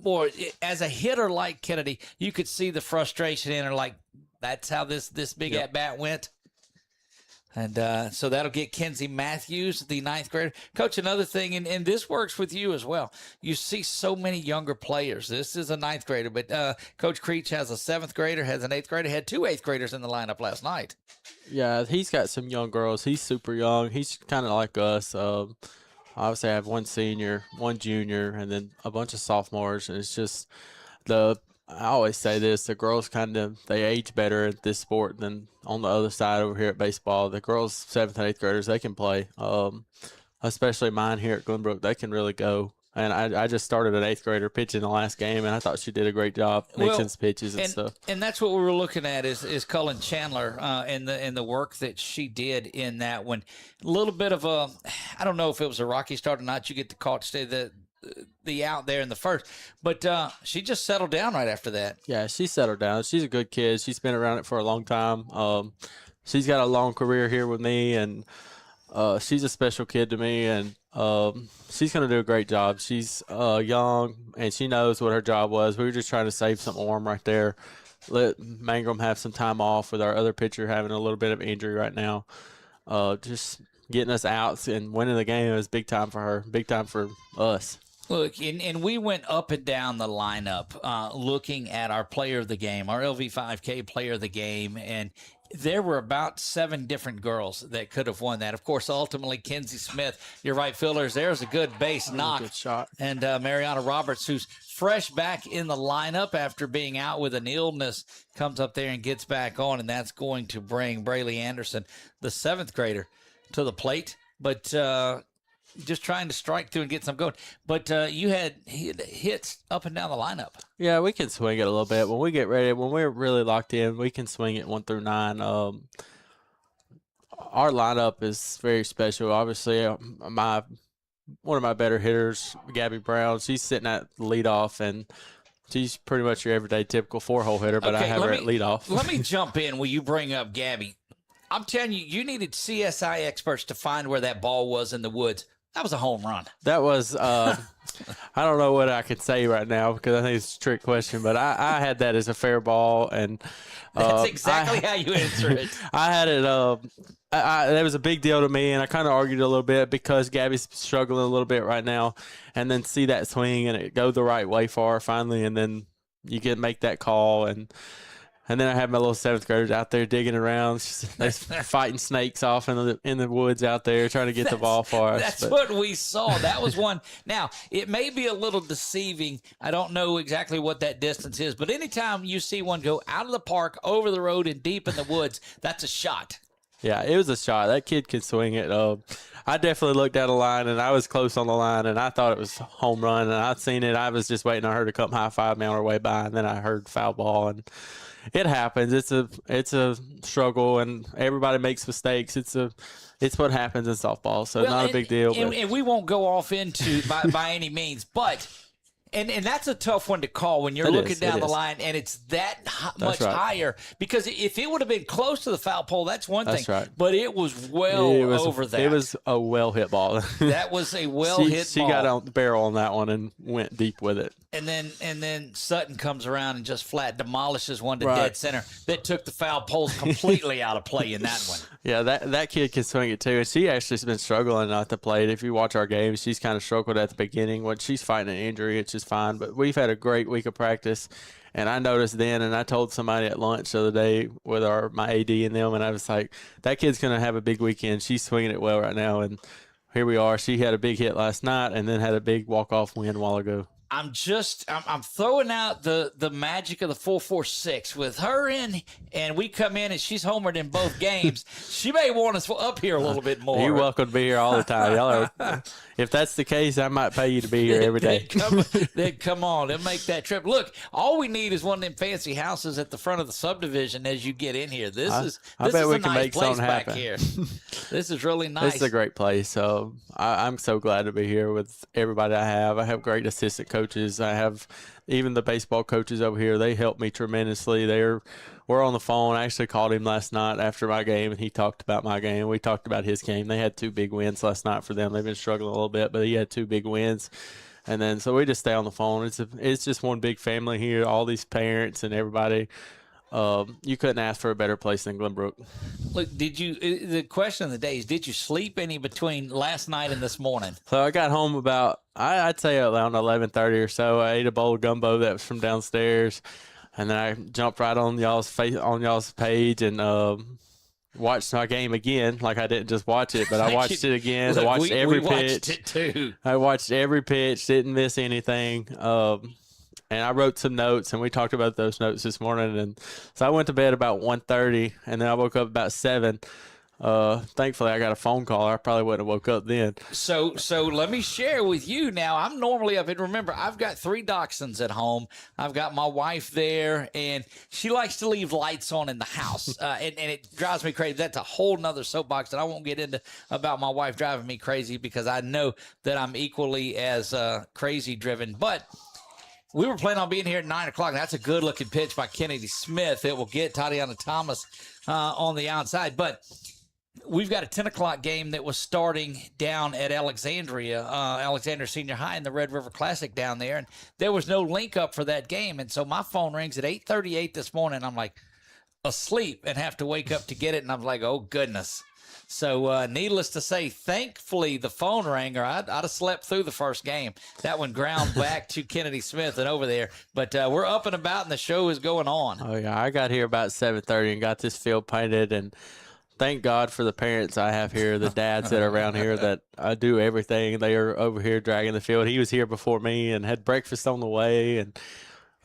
boy, as a hitter like Kennedy, you could see the frustration in her, like, that's how this big at-bat went. And so that'll get Kenzie Matthews, the ninth grader. Coach, another thing, and this works with you as well. You see so many younger players. This is a ninth grader, but Coach Creech has a seventh grader, has an eighth grader, had two eighth graders in the lineup last night. Yeah, he's got some young girls. He's super young. He's kind of like us. Obviously, I have one senior, one junior, and then a bunch of sophomores. And it's just I always say this: the girls they age better at this sport than on the other side over here at baseball. The girls, 7th and 8th graders, they can play. Especially mine here at Glenbrook, they can really go. And I just started an 8th grader pitching the last game, and I thought she did a great job mixing pitches and stuff. And that's what we were looking at is Cullen Chandler and the work that she did in that one. A little bit of a, I don't know if it was a rocky start or not. You get the call to stay the out there in the first, but she just settled down right after that. Yeah, she settled down. She's a good kid. She's been around it for a long time. She's got a long career here with me, and she's a special kid to me, and she's going to do a great job. She's young, and she knows what her job was. We were just trying to save some arm right there. Let Mangrum have some time off with our other pitcher having a little bit of injury right now. Just getting us outs and winning the game was big time for her, big time for us. Look, and we went up and down the lineup looking at our player of the game, our LV5K player of the game, and there were about 7 different girls that could have won that. Of course, ultimately, Kenzie Smith, your right fielders, there's a good base knock. Good shot. And Mariana Roberts, who's fresh back in the lineup after being out with an illness, comes up there and gets back on, and that's going to bring Braylee Anderson, the 7th grader, to the plate. But just trying to strike through and get some going. But you had hits up and down the lineup. Yeah, we can swing it a little bit. When we get ready, when we're really locked in, we can swing it 1 through 9. Our lineup is very special. Obviously, one of my better hitters, Gabby Brown, she's sitting at leadoff, and she's pretty much your everyday typical 4-hole hitter, but I have her at leadoff. Let me jump in when you bring up Gabby. I'm telling you, you needed CSI experts to find where that ball was in the woods. That was a home run. That was, I don't know what I could say right now because I think it's a trick question, but I had that as a fair ball. And that's exactly how you answer it. I had it, that was a big deal to me, and I kind of argued a little bit because Gabby's struggling a little bit right now, and then see that swing and it go the right way for her finally, and then you can make that call. And then I had my little 7th graders out there digging around, they're fighting snakes off in the woods out there, trying to get the ball for us. That's what we saw. That was one. Now, it may be a little deceiving. I don't know exactly what that distance is, but anytime you see one go out of the park, over the road, and deep in the woods, that's a shot. Yeah, it was a shot. That kid can swing it. I definitely looked down the line, and I was close on the line, and I thought it was home run, and I'd seen it. I was just waiting on her to come high-five me on her way by, and then I heard foul ball, and it happens. It's a struggle, and everybody makes mistakes. It's what happens in softball, so not a big deal. And we won't go off into by any means, but and that's a tough one to call when you're looking down the line, and it's that much higher. Because if it would have been close to the foul pole, that's one thing. Right. But it was over that. It was a well hit ball. That was a well hit ball. She got on the barrel on that one and went deep with it. And then Sutton comes around and just flat demolishes one to dead center. That took the foul poles completely out of play in that one. Yeah, that kid can swing it too. And she actually has been struggling not to play it. If you watch our games, she's kind of struggled at the beginning. When she's fighting an injury, it's just fine. But we've had a great week of practice. And I noticed then, and I told somebody at lunch the other day with my AD and them, and I was like, that kid's going to have a big weekend. She's swinging it well right now. And here we are. She had a big hit last night and then had a big walk-off win a while ago. I'm throwing out the magic of the 446 with her in, and we come in and she's homered in both games. She may want us up here a little bit more. You're welcome to be here all the time. Y'all are, if that's the case, I might pay you to be here every day. Then come on and make that trip. Look, all we need is one of them fancy houses at the front of the subdivision as you get in here. I bet we can make something happen here. This is really nice. This is a great place. So I'm so glad to be here with everybody I have. I have great assistant coaches. I have even the baseball coaches over here. They help me tremendously. We're on the phone. I actually called him last night after my game, and he talked about my game. We talked about his game. They had 2 big wins last night for them. They've been struggling a little bit, but he had 2 big wins. And then so we just stay on the phone. It's just one big family here. All these parents and everybody. You couldn't ask for a better place than Glenbrook. Look, the question of the day is, did you sleep any between last night and this morning? So I got home about, I'd say around 11:30 or so. I ate a bowl of gumbo that was from downstairs, and then I jumped right on y'all's page and watched my game again. Like, I didn't just watch it, but I watched it again. Look, I watched every pitch. Watched it too. I watched every pitch, didn't miss anything. and I wrote some notes, and we talked about those notes this morning. And so I went to bed about 1:30, and then I woke up about 7. Thankfully, I got a phone call. I probably wouldn't have woke up then. So let me share with you now. I'm normally up, and remember, I've got 3 dachshunds at home. I've got my wife there, and she likes to leave lights on in the house, and it drives me crazy. That's a whole nother soapbox that I won't get into about my wife driving me crazy, because I know that I'm equally as crazy driven. But we were planning on being here at 9 o'clock. That's a good-looking pitch by Kennedy Smith. It will get Tatiana Thomas on the outside, but we've got a 10 o'clock game that was starting down at Alexandria Senior High in the Red River Classic down there, and there was no link up for that game. And so my phone rings at 8:38 this morning. I'm like asleep and have to wake up to get it, and I'm like, oh, goodness. So needless to say, thankfully the phone rang, or I'd have slept through the first game. That one ground back to Kennedy Smith and over there. But we're up and about, and the show is going on. Oh, yeah. I got here about 7:30 and got this field painted, and thank God for the parents I have here, the dads that are around here that I do everything. They are over here dragging the field. He was here before me and had breakfast on the way. And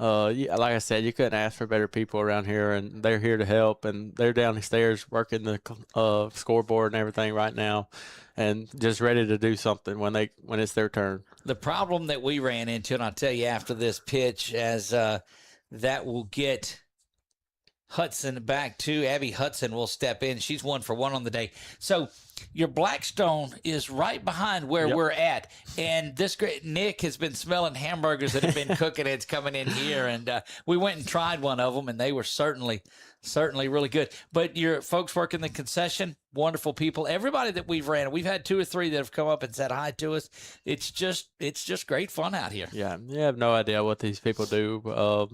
yeah, like I said, you couldn't ask for better people around here, and they're here to help. And they're downstairs working the scoreboard and everything right now, and just ready to do something when it's their turn. The problem that we ran into, and I'll tell you after this pitch, as that will get Hudson back to Abby Hudson will step in. She's 1 for 1 on the day. So your Blackstone is right behind where we're at. And this great Nick has been smelling hamburgers that have been cooking. It's coming in here. And we went and tried one of them, and they were certainly really good. But your folks working the concession, wonderful people. Everybody that we've ran, we've had 2 or 3 that have come up and said hi to us. It's just great fun out here. Yeah, you have no idea what these people do.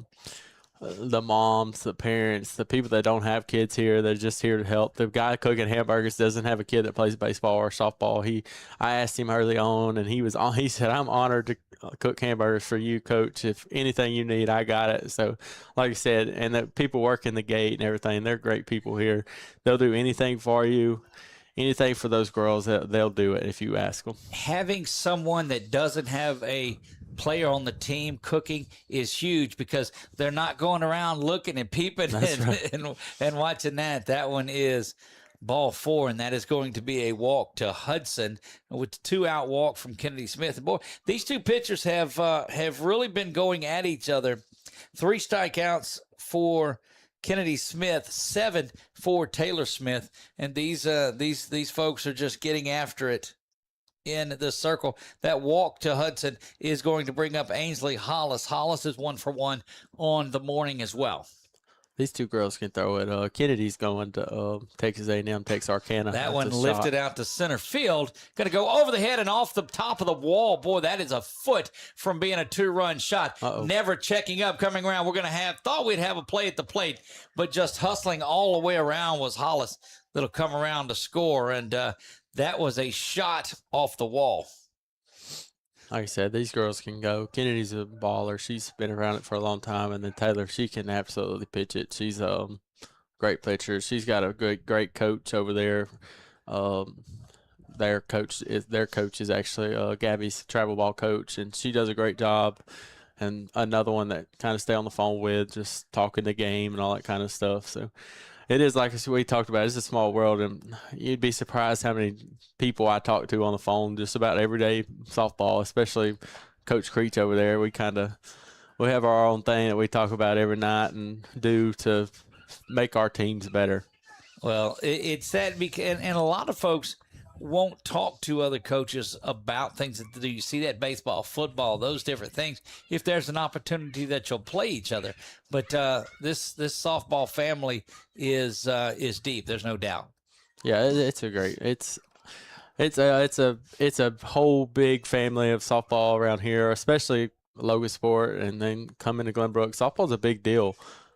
The moms, the parents, the people that don't have kids here, they're just here to help. The guy cooking hamburgers doesn't have a kid that plays baseball or softball. I asked him early on, and he said, I'm honored to cook hamburgers for you, Coach. If anything you need, I got it. So, like I said, and the people working the gate and everything, they're great people here. They'll do anything for you. Anything for those girls, they'll do it if you ask them. Having someone that doesn't have a player on the team cooking is huge, because they're not going around looking and peeping and watching that. That one is ball 4, and that is going to be a walk to Hudson with 2-out walk from Kennedy Smith. And boy, these 2 pitchers have really been going at each other. 3 strikeouts for Kennedy Smith, 7 for Taylor Smith, and these folks are just getting after it in the circle. That walk to Hudson is going to bring up Ainsley Hollis. Hollis is 1 for 1 on the morning as well. These 2 girls can throw it. Kennedy's going to Texas A&M, Texarkana. That one lifted out to center field. Going to go over the head and off the top of the wall. Boy, that is a foot from being a 2-run shot. Never checking up, coming around. We're going to thought we'd have a play at the plate, but just hustling all the way around was Hollis that'll come around to score. And that was a shot off the wall. Like I said, these girls can go. Kennedy's a baller. She's been around it for a long time. And then Taylor, she can absolutely pitch it. She's a great pitcher. She's got a great coach over there. Their coach is actually Gabby's travel ball coach, and she does a great job. And another one that kind of stay on the phone with, just talking the game and all that kind of stuff. So it is, like we talked about, it's a small world, and you'd be surprised how many people I talk to on the phone just about everyday softball, especially Coach Creech over there. We have our own thing that we talk about every night and do to make our teams better. Well, it's that, and a lot of folks won't talk to other coaches about things that they do. You see that baseball, football, those different things, if there's an opportunity that you'll play each other. But this softball family is deep. There's no doubt. Yeah, it's a whole big family of softball around here, especially Logansport, and then coming to Glenbrook. Softball's a big deal.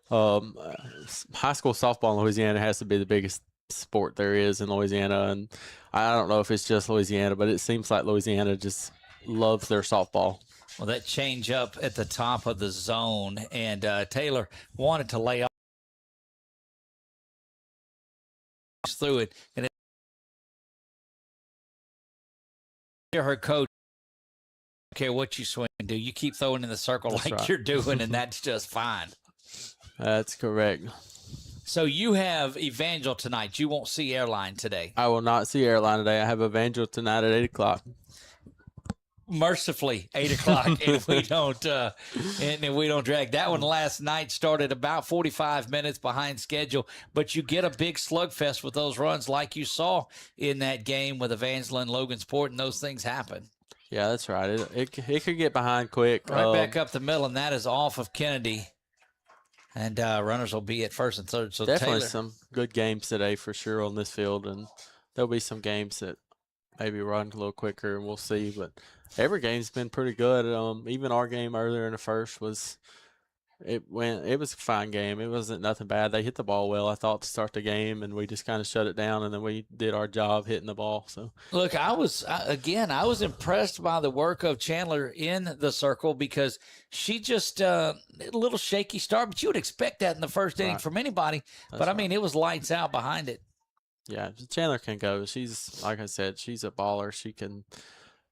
High school softball in Louisiana has to be the biggest sport there is in Louisiana, and I don't know if it's just Louisiana, but it seems like Louisiana just loves their softball. Well, that change up at the top of the zone, and Taylor wanted to lay off through it, and her coach care what you swing and do. You keep throwing in the circle like you're doing, and that's just fine. That's correct. So you have Evangel tonight. You won't see Airline today. I will not see Airline today. I have Evangel tonight at 8 o'clock. Mercifully 8 o'clock, and we don't drag that one. Last night started about 45 minutes behind schedule, but you get a big slugfest with those runs like you saw in that game with Evangel and Logansport, and those things happen. Yeah, that's right. It could get behind quick. Right back up the middle, and that is off of Kennedy. And runners will be at first and third. So definitely Taylor, some good games today for sure on this field, and there'll be some games that maybe run a little quicker, and we'll see. But every game's been pretty good. Even our game earlier in the first was it was a fine game. It wasn't nothing bad. They hit the ball well, I thought, to start the game, and we just kind of shut it down, and then we did our job hitting the ball. So look, I was impressed by the work of Chandler in the circle, because she just a little shaky start, but you would expect that in the first inning from anybody. But I mean, it was lights out behind it. Yeah, Chandler can go. She's, like I said, she's a baller. She can.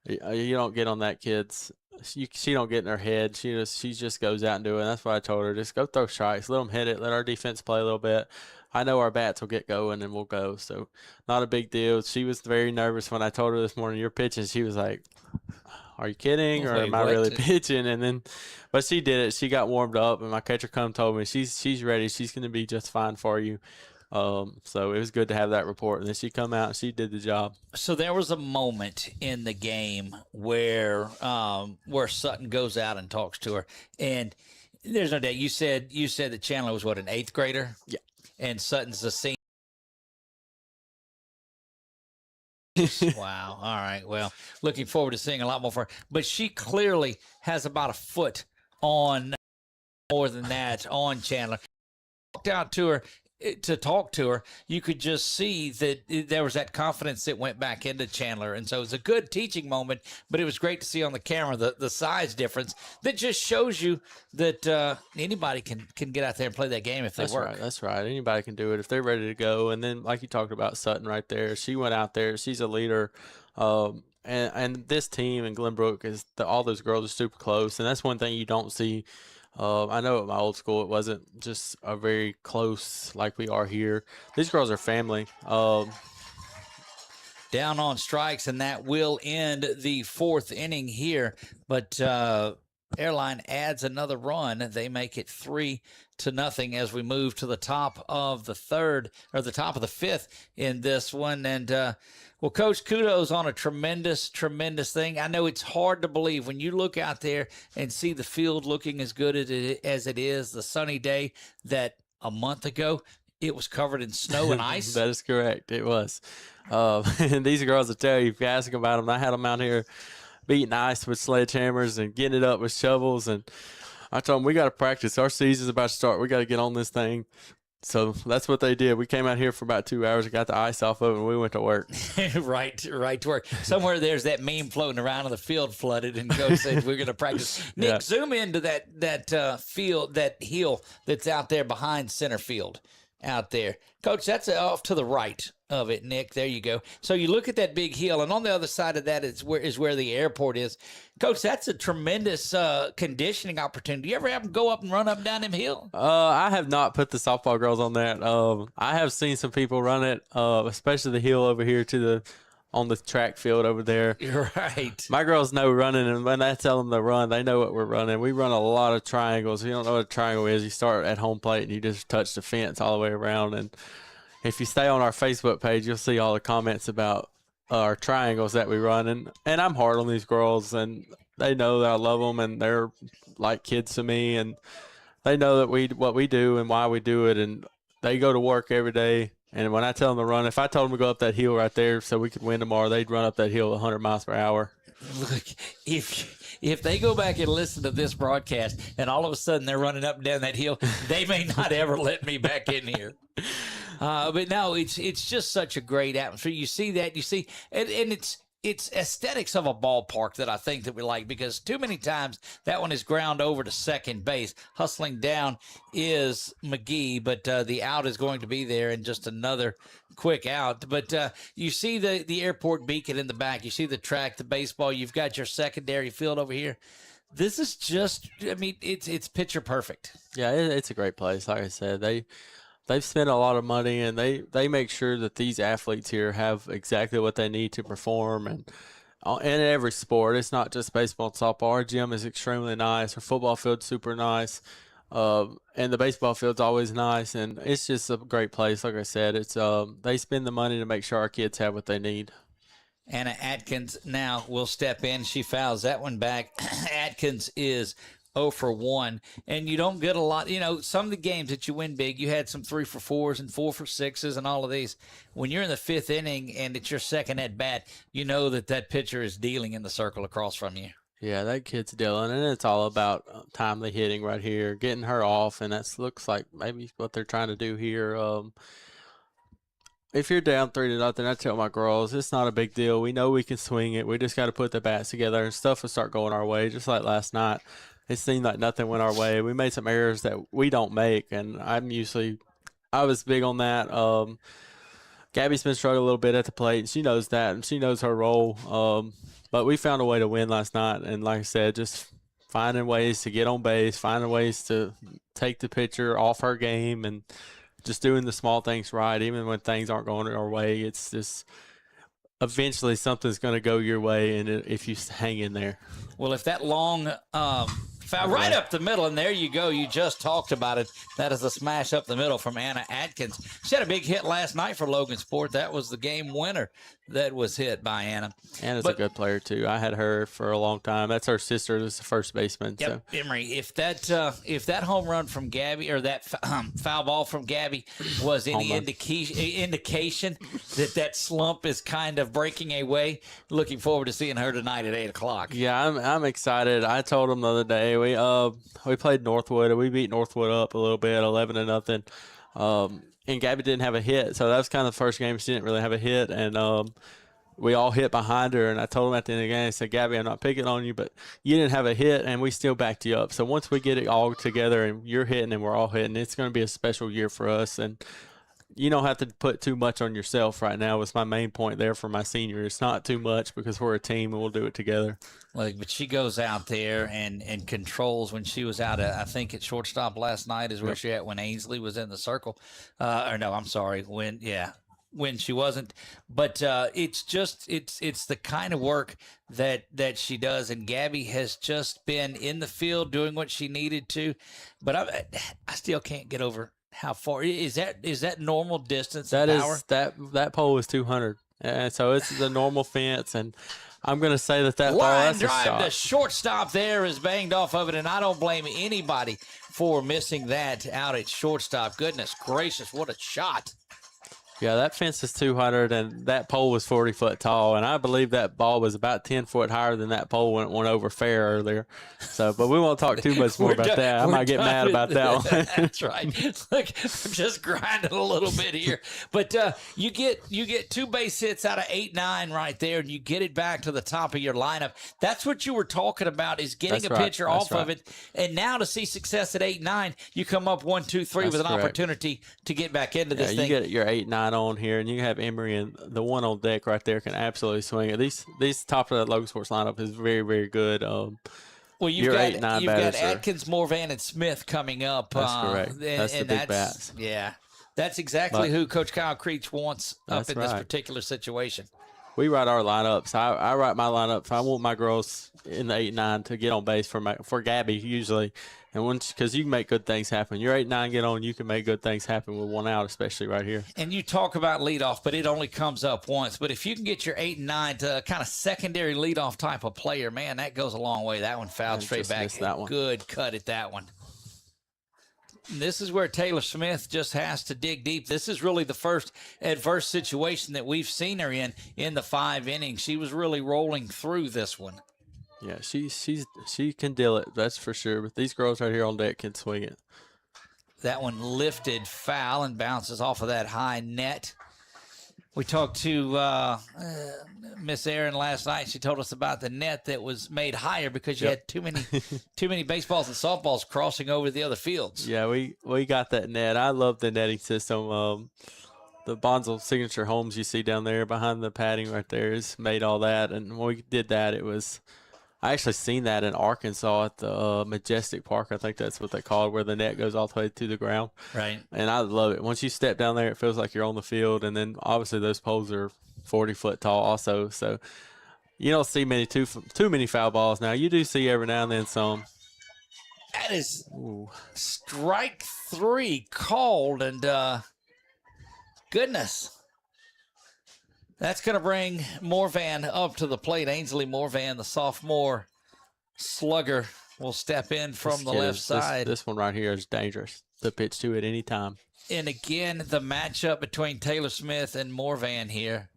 You don't get on that kid's. She don't get in her head. She just goes out and do it. And that's what I told her. Just go throw strikes. Let them hit it. Let our defense play a little bit. I know our bats will get going and we'll go. So not a big deal. She was very nervous when I told her this morning, you're pitching. She was like, are you kidding? Or am I really pitching? And then, but she did it. She got warmed up, and my catcher told me she's ready. She's going to be just fine for you. So it was good to have that report, and then she come out and she did the job. So there was a moment in the game where Sutton goes out and talks to her, and there's no doubt. You said that Chandler was an 8th grader? Yeah. And Sutton's a senior. Wow. All right. Well, looking forward to seeing a lot more for her. But she clearly has about a foot on, more than that, on Chandler. Walked out to her to talk to her, you could just see that there was that confidence that went back into Chandler. And so it was a good teaching moment, but it was great to see on the camera the size difference that just shows you that anybody can get out there and play that game if they work. That's right. Anybody can do it if they're ready to go. And then, like you talked about, Sutton right there, she went out there. She's a leader. And this team in Glenbrook all those girls are super close. And that's one thing you don't see. I know at my old school it wasn't just a very close like we are here. These girls are family. Down on strikes, and that will end the 4th inning here. But Airline adds another run. They make it 3-0 as we move to the top of the 5th in this one. And well, Coach, kudos on a tremendous thing. I know it's hard to believe when you look out there and see the field looking as good as it is, the sunny day, that a month ago it was covered in snow and ice. That is correct. It was. And these girls will tell you, if you ask them about them, I had them out here beating ice with sledgehammers and getting it up with shovels. And I told them, we got to practice. Our season's about to start. We got to get on this thing. So that's what they did. We came out here for about 2 hours and got the ice off of it, and we went to work. right to work. Somewhere there's that meme floating around on the field flooded, and Coach said we're going to practice. Nick, zoom into that field, that hill that's out there behind center field out there. Coach, that's off to the right of it, Nick. There you go. So you look at that big hill, and on the other side of that is where the airport is. Coach, that's a tremendous conditioning opportunity. You ever have them go up and run up and down them hill? I have not put the softball girls on that. I have seen some people run it, especially the hill over here on the track field over there. You're right. My girls know running, and when I tell them to run, they know what we're running. We run a lot of triangles. If you don't know what a triangle is, you start at home plate and you just touch the fence all the way around. And if you stay on our Facebook page, you'll see all the comments about our triangles that we run. And I'm hard on these girls, and they know that I love them, and they're like kids to me, and they know that what we do and why we do it, and they go to work every day. And when I tell them to run, if I told them to go up that hill right there so we could win tomorrow, they'd run up that hill 100 miles per hour. Look, if they go back and listen to this broadcast and all of a sudden they're running up and down that hill, they may not ever let me back in here. But no, it's just such a great atmosphere. You see that, and it's aesthetics of a ballpark that I think that we like, because too many times that one is ground over to second base. Hustling down is McGee, but the out is going to be there, and just another quick out. But you see the airport beacon in the back. You see the track, the baseball. You've got your secondary field over here. This is just, I mean, it's picture perfect. Yeah, it's a great place. Like I said, they've spent a lot of money, and they make sure that these athletes here have exactly what they need to perform. And in every sport, it's not just baseball and softball. Our gym is extremely nice. Our football field's super nice. And the baseball field's always nice. And it's just a great place. Like I said, it's they spend the money to make sure our kids have what they need. Anna Atkins now will step in. She fouls that one back. Atkins is 0 for 1, and you don't get a lot. You know, some of the games that you win big, you had some 3 for 4s and 4 for 6s and all of these. When you're in the 5th inning and it's your second at bat, you know that pitcher is dealing in the circle across from you. Yeah, that kid's dealing, and it's all about timely hitting right here, getting her off, and that looks like maybe what they're trying to do here. If you're down 3-0, I tell my girls, it's not a big deal. We know we can swing it. We just got to put the bats together, and stuff will start going our way, just like last night. It seemed like nothing went our way. We made some errors that we don't make, and I was big on that. Gabby's been struggling a little bit at the plate, and she knows that, and she knows her role. But we found a way to win last night, and like I said, just finding ways to get on base, finding ways to take the pitcher off her game, and just doing the small things right, even when things aren't going our way. It's just eventually something's going to go your way, and if you hang in there. Well, if that long foul right up the middle, and there you go. You just talked about it. That is a smash up the middle from Anna Atkins. She had a big hit last night for Logansport. That was the game winner that was hit by Anna. Anna's a good player, too. I had her for a long time. That's her sister, who's the first baseman. Yep, so. Emery, if that home run from Gabby, or that foul ball from Gabby was any indication that slump is kind of breaking away, looking forward to seeing her tonight at 8 o'clock. Yeah, I'm excited. I told them the other day, we played Northwood, and we beat Northwood up a little bit, 11-0. And Gabby didn't have a hit, so that was kind of the first game she didn't really have a hit, and we all hit behind her. And I told them at the end of the game, I said, Gabby, I'm not picking on you, but you didn't have a hit, and we still backed you up. So once we get it all together and you're hitting and we're all hitting, it's going to be a special year for us. And you don't have to put too much on yourself right now was my main point there for my senior. It's not too much because we're a team and we'll do it together. But she goes out there and controls. When she was out, I think at shortstop last night is where she at when Ainsley was in the circle. When she wasn't. But it's the kind of work that she does. And Gabby has just been in the field doing what she needed to. But I still can't get over how far is that normal distance? That pole is 200, and so it's the normal fence. And I'm going to say that ball, line that's drive, a shot. the shortstop there is banged off of it, and I don't blame anybody for missing that out at shortstop. Goodness gracious, what a shot! Yeah, that fence is 200, and that pole was 40 foot tall, and I believe that ball was about 10 foot higher than that pole when it went over fair earlier. So, but we won't talk too much more about that. I might get mad about that one. That's right. Look, I'm just grinding a little bit here, but you get 2 base hits out of 8-9 right there, and you get it back to the top of your lineup. That's what you were talking about, is getting a pitcher off of it, and now to see success at 8-9, you come up 1-2-3 with an opportunity to get back into this thing. You get your 8-9 on here, and you have Emery, and the one on deck right there can absolutely swing it. These top of that Logansport lineup is very, very good. Well, you've got Atkins, Morvan, and Smith coming up. That's correct. That's the big bats. Yeah, that's exactly who Coach Kyle Creech wants up in this particular situation. We write our lineups. I write my lineups. I want my girls in the 8-9 to get on base for Gabby usually, and because you can make good things happen. Your 8-9 get on, you can make good things happen with one out, especially right here. And you talk about leadoff, but it only comes up once. But if you can get your 8 and 9 to a kind of secondary leadoff type of player, man, that goes a long way. That one fouled straight back. That one. Good cut at that one. This is where Taylor Smith just has to dig deep. This is really the first adverse situation that we've seen her in the 5 innings. She was really rolling through this one. Yeah, she can deal it, that's for sure. But these girls right here on deck can swing it. That one lifted foul and bounces off of that high net. We talked to Miss Erin last night. She told us about the net that was made higher because you had too many baseballs and softballs crossing over the other fields. Yeah, we got that net. I love the netting system. The Bonzel signature homes you see down there behind the padding right there is made all that. And when we did that, I actually seen that in Arkansas at the Majestic Park. I think that's what they call it, where the net goes all the way to the ground. Right. And I love it. Once you step down there, it feels like you're on the field. And then obviously those poles are 40 foot tall also. So you don't see too many foul balls now. You do see every now and then some. That is strike 3 called, and goodness. That's going to bring Morvan up to the plate. Ainsley Morvan, the sophomore slugger, will step in from the left side. This one right here is dangerous to pitch to at any time. And again, the matchup between Taylor Smith and Morvan here.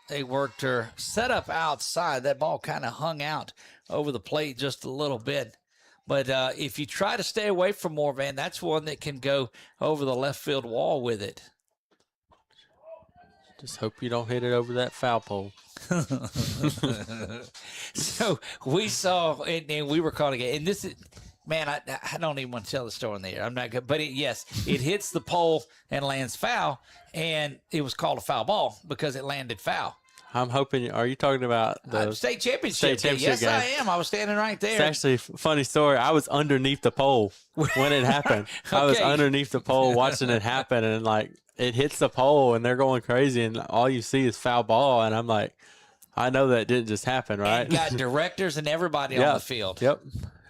They worked her set up outside. That ball kind of hung out over the plate just a little bit. But if you try to stay away from Morvan, that's one that can go over the left field wall with it. Just hope you don't hit it over that foul pole. So we saw, and we were calling it, and this is, man, I don't even want to tell the story in there. I'm not good, but yes, it hits the pole and lands foul, and it was called a foul ball because it landed foul. I'm hoping. Are you talking about the state championship? Yes, game? I am. I was standing right there. It's actually a funny story. I was underneath the pole when it happened. I was underneath the pole watching it happen, and like it hits the pole, and they're going crazy, and all you see is foul ball, and I'm like, I know that didn't just happen, right? And got directors and everybody on the field. Yep.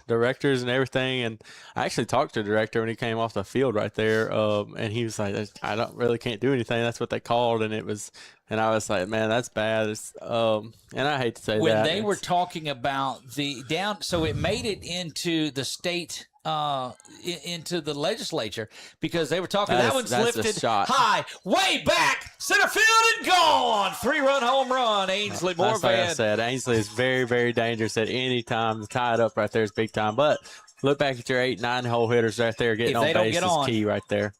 Directors and everything, and I actually talked to the director when he came off the field right there, and he was like, "I can't do anything. That's what they called," and I was like, "Man, that's bad." And I hate to say that when they were talking about the down, so it made it into the state, into the legislature because they were talking. That one's lifted high, way back, center field and gone. 3-run home run, Ainsley Morvan. That's like I said, Ainsley is very, very dangerous at any time. To tie it up right there is big time. But look back at your 8-9 hole hitters right there getting on base is key right there.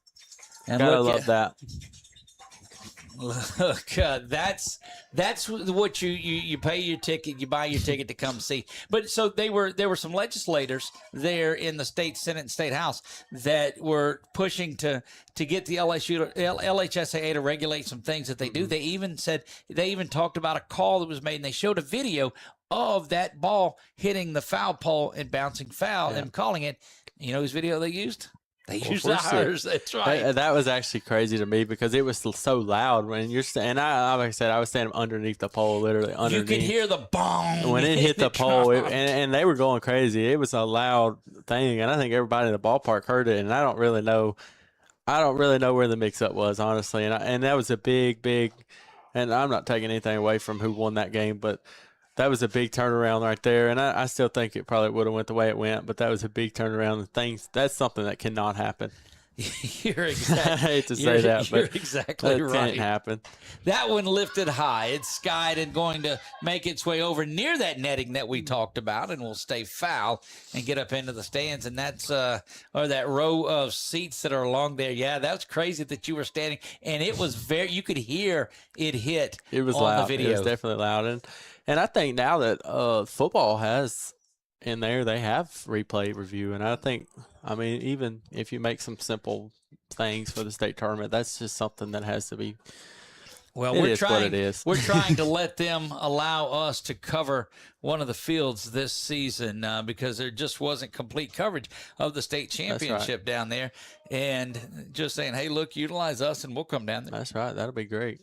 And gotta love that. Look, that's what you pay your ticket, you buy your ticket to come see. But so there were some legislators there in the state Senate and state house that were pushing to get the LHSAA to regulate some things that they do. They even talked about a call that was made, and they showed a video of that ball hitting the foul pole and bouncing foul and calling it. You know whose video they used? They used ours. That's right. That was actually crazy to me because it was so loud when you're like I said, I was standing underneath the pole, literally underneath. You could hear the bong when it hit the pole, and they were going crazy. It was a loud thing, and I think everybody in the ballpark heard it. And I don't really know where the mix-up was, honestly. And that was a big. And I'm not taking anything away from who won that game, but that was a big turnaround right there, and I still think it probably would have went the way it went, but that was a big turnaround. That's something that cannot happen. You're exactly. I hate to say that, but you're exactly that right. Can't happen. That one lifted high. It's skied and going to make its way over near that netting that we talked about, and will stay foul and get up into the stands. And that's or that row of seats that are along there. Yeah, that's crazy that you were standing, and it was you could hear it hit. It was on loud. The video. It was definitely loud, and I think now that football has in there, they have replay review, and I think, I mean, even if you make some simple things for the state tournament, that's just something that has to be. Well, we're trying to let them allow us to cover one of the fields this season because there just wasn't complete coverage of the state championship down there, and just saying, hey, look, utilize us, and we'll come down there. That's right. That'll be great.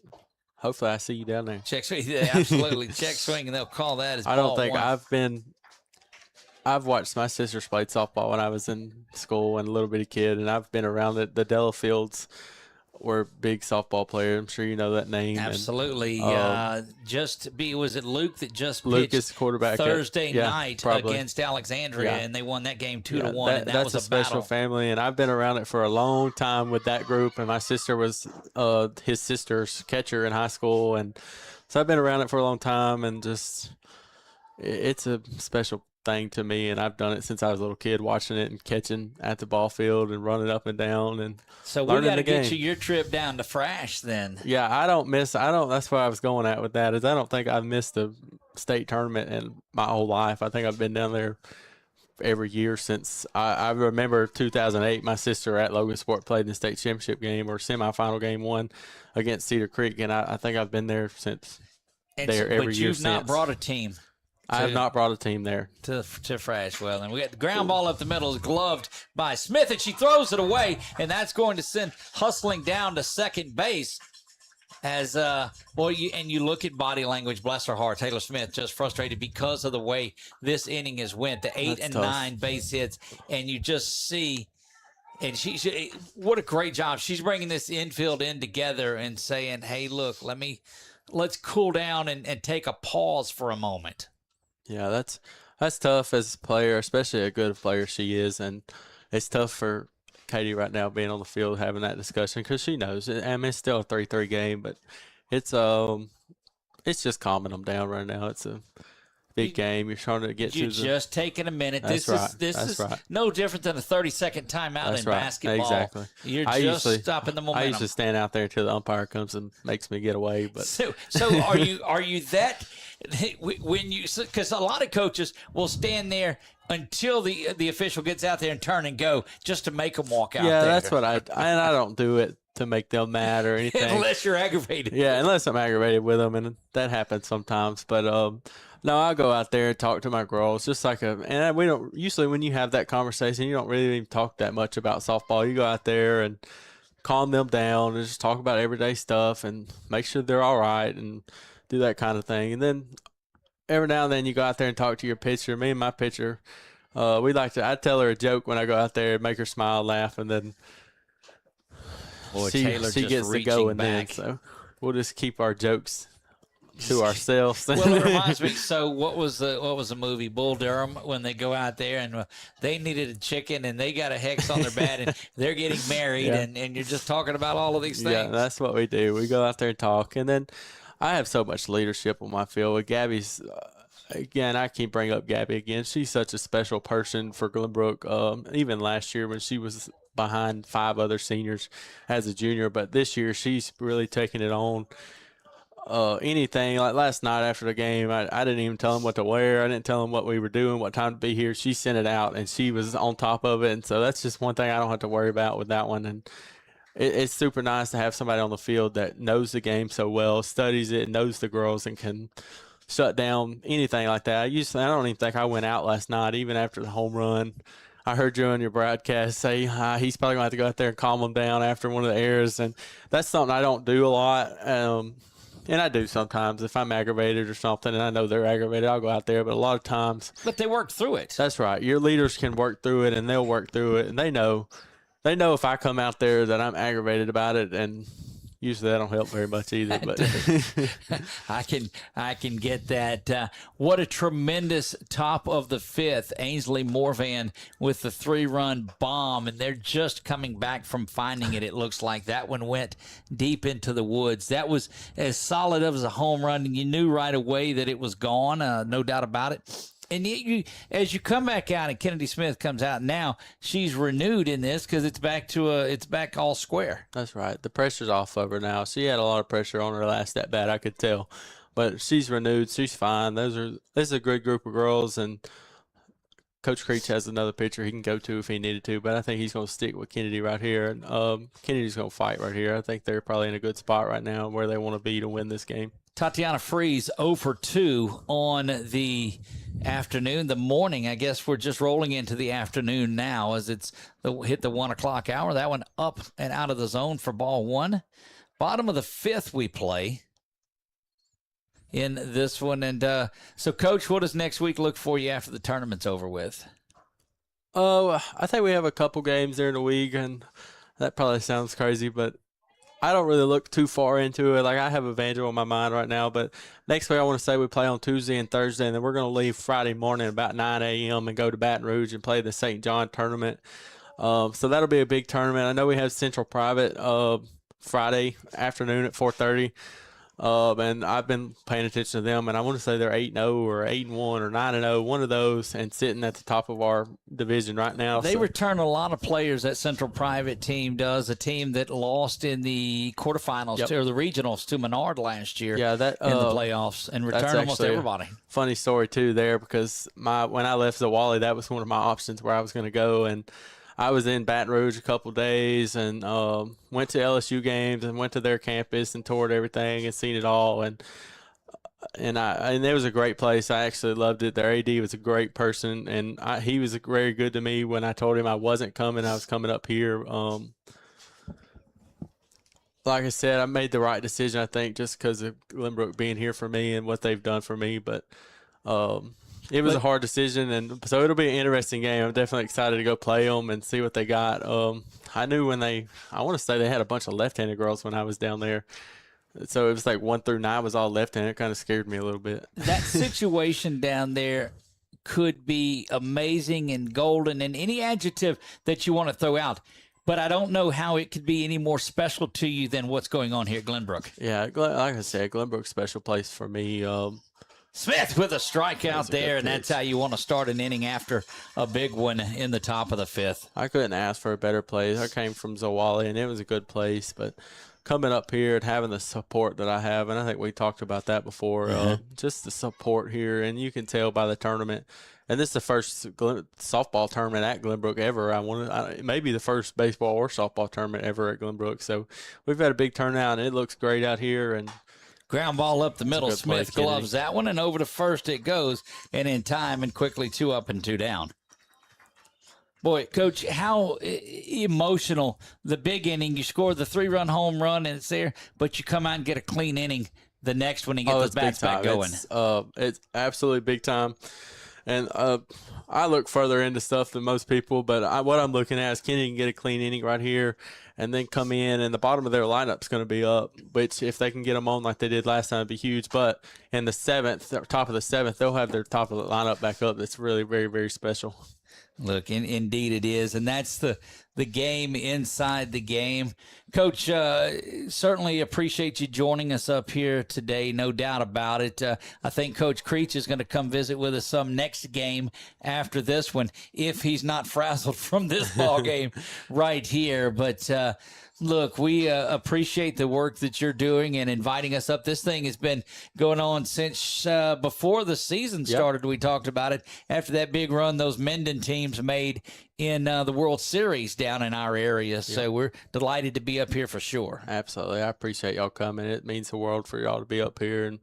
Hopefully, I see you down there. Check swing, yeah, absolutely. Check swing, and they'll call that as ball I don't think one. I've watched my sisters play softball when I was in school and a little bitty kid, and I've been around it. The Delafields were big softball players. I'm sure you know that name. Absolutely. Was it Luke that just Luke pitched is quarterback Thursday night against Alexandria, and they won that game 2-1. That was a special family, and I've been around it for a long time with that group. And my sister was his sister's catcher in high school, and so I've been around it for a long time. And just it's a special thing to me, and I've done it since I was a little kid, watching it and catching at the ball field and running up and down and so we got to get you your trip down to Frash then. Yeah, that's where I was going at with that, is I don't think I've missed a state tournament in my whole life. I think I've been down there every year since I remember 2008. My sister at Logansport played in the state championship game or semifinal game 1 against Cedar Creek, and I think I've been there since there every year since. But you've not brought a team. I have not brought a team there to Frash. Well, and we got the ground ball up the middle is gloved by Smith, and she throws it away, and that's going to send hustling down to second base. As you look at body language, bless her heart, Taylor Smith just frustrated because of the way this inning has went, the 8 and 9 base hits, and you just see, and she what a great job. She's bringing this infield in together and saying, hey, look, let's cool down and take a pause for a moment. Yeah, that's tough as a player, especially a good player she is, and it's tough for Katie right now being on the field having that discussion because she knows. I mean, it's still a 3-3 game, but it's just calming them down right now. It's a big game. You're trying to get You're just taking a minute. This is no different than a 30-second timeout in basketball. Exactly. You're stopping the momentum. I usually stand out there until the umpire comes and makes me get away. But so are you that when you, because a lot of coaches will stand there until the official gets out there and turn and go just to make them walk out there. Yeah, that's what I don't do it to make them mad or anything. Unless you're aggravated. Yeah, unless I'm aggravated with them, and that happens sometimes. But no, I'll go out there and talk to my girls, just like and we don't usually, when you have that conversation, you don't really even talk that much about softball. You go out there and calm them down and just talk about everyday stuff and make sure they're all right and do that kind of thing. And then every now and then you go out there and talk to your pitcher. Me and my pitcher, I tell her a joke when I go out there and make her smile, laugh, and then she gets to go and then. So we'll just keep our jokes to ourselves. Well, it reminds me. So what was the movie Bull Durham, when they go out there and they needed a chicken and they got a hex on their bat and they're getting married and you're just talking about all of these things. Yeah, that's what we do. We go out there and talk, and then I have so much leadership on my field. With Gabby's, again, I can't bring up Gabby again. She's such a special person for Glenbrook. Even last year when she was behind 5 other seniors as a junior, but this year she's really taking it on. Anything like last night after the game, I didn't even tell them what to wear. I didn't tell them what we were doing, what time to be here. She sent it out, and she was on top of it. And so that's just one thing I don't have to worry about with that one. And it's super nice to have somebody on the field that knows the game so well, studies it, knows the girls, and can shut down anything like that. I don't even think I went out last night, even after the home run. I heard you on your broadcast say he's probably going to have to go out there and calm them down after one of the errors, and that's something I don't do a lot. And I do sometimes if I'm aggravated or something, and I know they're aggravated, I'll go out there. But a lot of times, but they work through it. That's right. Your leaders can work through it, and they'll work through it, and they know if I come out there that I'm aggravated about it, and usually that don't help very much either. But I can get that. What a tremendous top of the 5th. Ainsley Morvan with the 3-run bomb, and they're just coming back from finding it. It looks like that one went deep into the woods. That was as solid as a home run, and you knew right away that it was gone. No doubt about it. And you, as you come back out, and Kennedy Smith comes out now, she's renewed in this because it's back all square. That's right. The pressure's off of her now. She had a lot of pressure on her last at bat, I could tell, but she's renewed. She's fine. This is a good group of girls, and Coach Creech has another pitcher he can go to if he needed to, but I think he's going to stick with Kennedy right here. And Kennedy's going to fight right here. I think they're probably in a good spot right now where they want to be to win this game. Tatiana Freeze 0 for 2 on the afternoon. The morning, I guess we're just rolling into the afternoon now as it's hit the 1 o'clock hour. That one up and out of the zone for ball 1. Bottom of the 5th we play in this one. And so, Coach, what does next week look for you after the tournament's over with? Oh, I think we have a couple games during the week, and that probably sounds crazy, but I don't really look too far into it. Like, I have Evangel on my mind right now, but next week I want to say we play on Tuesday and Thursday, and then we're going to leave Friday morning about 9 a.m. and go to Baton Rouge and play the St. John tournament. So that'll be a big tournament. I know we have Central Private Friday afternoon at 4:30. And I've been paying attention to them, and I want to say they're 8-0 or 8-1 or 9-0, one of those, and sitting at the top of our division right now. They return a lot of players. That Central Private team does, a team that lost in the quarterfinals or the regionals to Menard last year. Yeah, that in the playoffs, and return almost everybody. Funny story too there, because when I left Zawali, that was one of my options where I was going to go, and I was in Baton Rouge a couple days and went to LSU games and went to their campus and toured everything and seen it all. And it was a great place. I actually loved it. Their AD was a great person, and he was very good to me when I told him I wasn't coming. I was coming up here. Like I said, I made the right decision, I think, just because of Glenbrook being here for me and what they've done for me. But it was a hard decision, and so it'll be an interesting game. I'm definitely excited to go play them and see what they got. I knew I want to say they had a bunch of left-handed girls when I was down there. So it was like 1 through 9 was all left-handed. It kind of scared me a little bit. That situation down there could be amazing and golden and any adjective that you want to throw out. But I don't know how it could be any more special to you than what's going on here at Glenbrook. Yeah, like I said, Glenbrook's a special place for me. Smith with a strikeout there, and that's how you want to start an inning after a big one in the top of the 5th. I couldn't ask for a better place. I came from Zawali, and it was a good place. But coming up here and having the support that I have, and I think we talked about that before, just the support here, and you can tell by the tournament. And this is the first softball tournament at Glenbrook ever. Maybe the first baseball or softball tournament ever at Glenbrook. So we've had a big turnout, and it looks great out here. And ground ball up the middle. Smith gloves that one, and over to first it goes, and in time and quickly 2 up and 2 down. Boy, Coach, how emotional the big inning. You score the 3-run home run, and it's there, but you come out and get a clean inning the next one and get the bats back going. It's absolutely big time. And I look further into stuff than most people, but what I'm looking at is Kenny can get a clean inning right here and then come in, and the bottom of their lineup's going to be up, which if they can get them on like they did last time, it'd be huge. But in the 7th, top of the 7th, they'll have their top of the lineup back up. That's really very, very special. Look, indeed it is, and that's the game inside the game. Coach, certainly appreciate you joining us up here today, no doubt about it. I think Coach Creech is going to come visit with us some next game after this one, if he's not frazzled from this ball game right here. But look, we appreciate the work that you're doing and inviting us up. This thing has been going on since before the season started. We talked about it after that big run those Minden teams made in the World Series down in our area. So we're delighted to be up here for sure. Absolutely. I appreciate y'all coming. It means the world for y'all to be up here and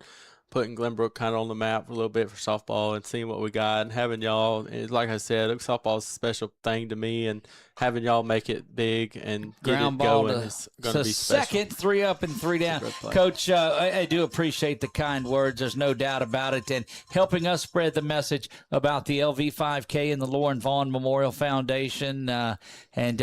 putting Glenbrook kind of on the map a little bit for softball and seeing what we got, and having y'all, like I said, softball is a special thing to me, and having y'all make it big and get ground it ball going is going to be special. Second, 3 up and 3 down. Coach, I do appreciate the kind words. There's no doubt about it, and helping us spread the message about the LV5K and the Lauren Vaughn Memorial Foundation, and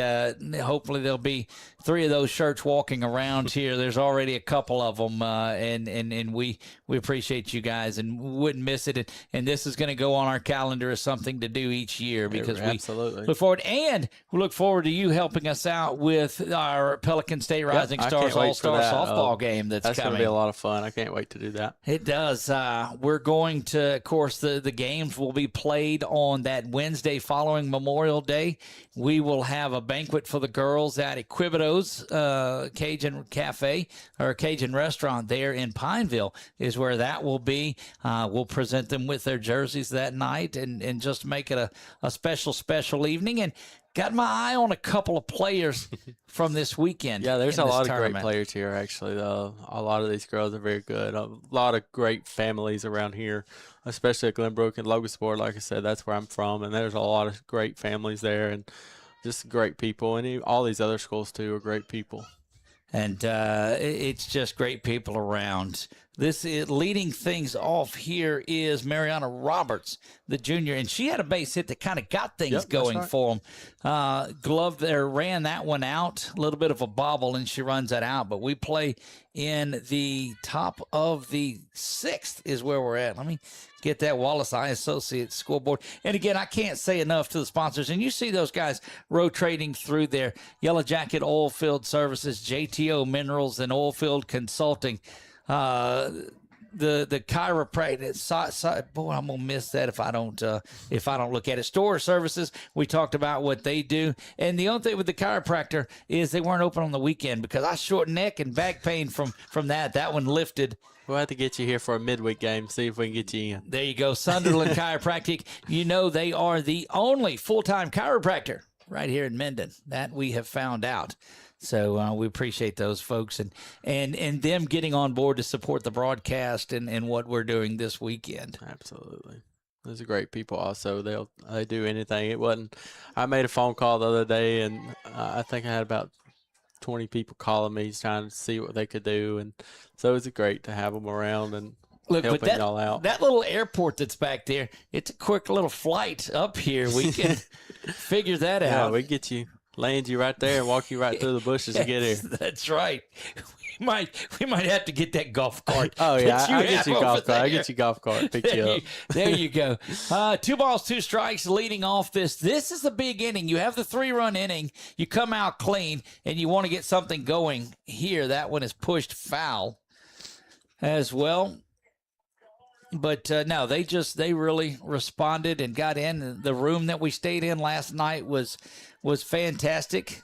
hopefully there'll be 3 of those shirts walking around here. There's already a couple of them, and we appreciate you guys and wouldn't miss it. And this is going to go on our calendar as something to do each year, because we look forward, and we look forward to you helping us out with our Pelican State Rising Stars All-Star softball game that's coming. That's going to be a lot of fun. I can't wait to do that. It does. We're going to, of course, the games will be played on that Wednesday following Memorial Day. We will have a banquet for the girls at Equivo's Cajun Cafe, or Cajun Restaurant there in Pineville is where that will be. We'll present them with their jerseys that night and just make it a special evening. And got my eye on a couple of players from this weekend. Yeah, there's a lot of great players here, actually. A lot of these girls are very good. A lot of great families around here, especially at Glenbrook and Logansport. Like I said, that's where I'm from, and there's a lot of great families there and just great people. And all these other schools, too, are great people. And it's just great people around. This is leading things off here is Mariana Roberts, the junior, and she had a base hit that kind of got things going for them. Glove there, ran that one out, a little bit of a bobble, and she runs that out. But we play in the top of the 6th is where we're at. Let me get that Wallace Eye Associates scoreboard. And again, I can't say enough to the sponsors. And you see those guys rotating through there. Yellow Jacket Oilfield Services, JTO Minerals, and Oilfield Consulting. the chiropractic. Boy, I'm gonna miss that if I don't look at it. Store services, we talked about what they do, and the only thing with the chiropractor is they weren't open on the weekend because I short neck and back pain from that. That one lifted. We'll have to get you here for a midweek game, see if we can get you in. There you go, Sunderland Chiropractic. You know they are the only full-time chiropractor right here in Minden. That we have found out. So we appreciate those folks and them getting on board to support the broadcast and what we're doing this weekend. Absolutely. Those are great people also. They do anything. It wasn't – I made a phone call the other day, and I think I had about 20 people calling me trying to see what they could do. And so it's great to have them around and helping y'all out. That little airport that's back there, it's a quick little flight up here. We can figure that out. Yeah, we get you – land you right there and walk you right through the bushes to get here. That's right. We might have to get that golf cart. Oh yeah, I'll get you a golf cart. I'll get you a golf cart. Pick you up. There you go. 2 balls, 2 strikes leading off this. This is the big inning. You have the 3-run inning. You come out clean, and you want to get something going here. That one is pushed foul as well. But no, they really responded and got in. The room that we stayed in last night was fantastic.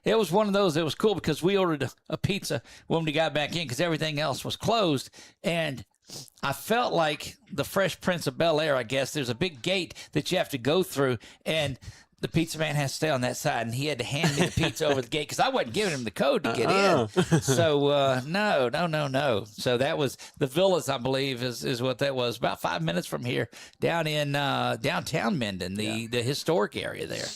It was one of those that was cool because we ordered a pizza when we got back in because everything else was closed. And I felt like the Fresh Prince of Bel-Air, I guess. There's a big gate that you have to go through, and the pizza man has to stay on that side, and he had to hand me the pizza over the gate because I wasn't giving him the code to get in. So, no. So that was the Villas, I believe, is what that was. About 5 minutes from here, down in downtown Minden, the historic area there.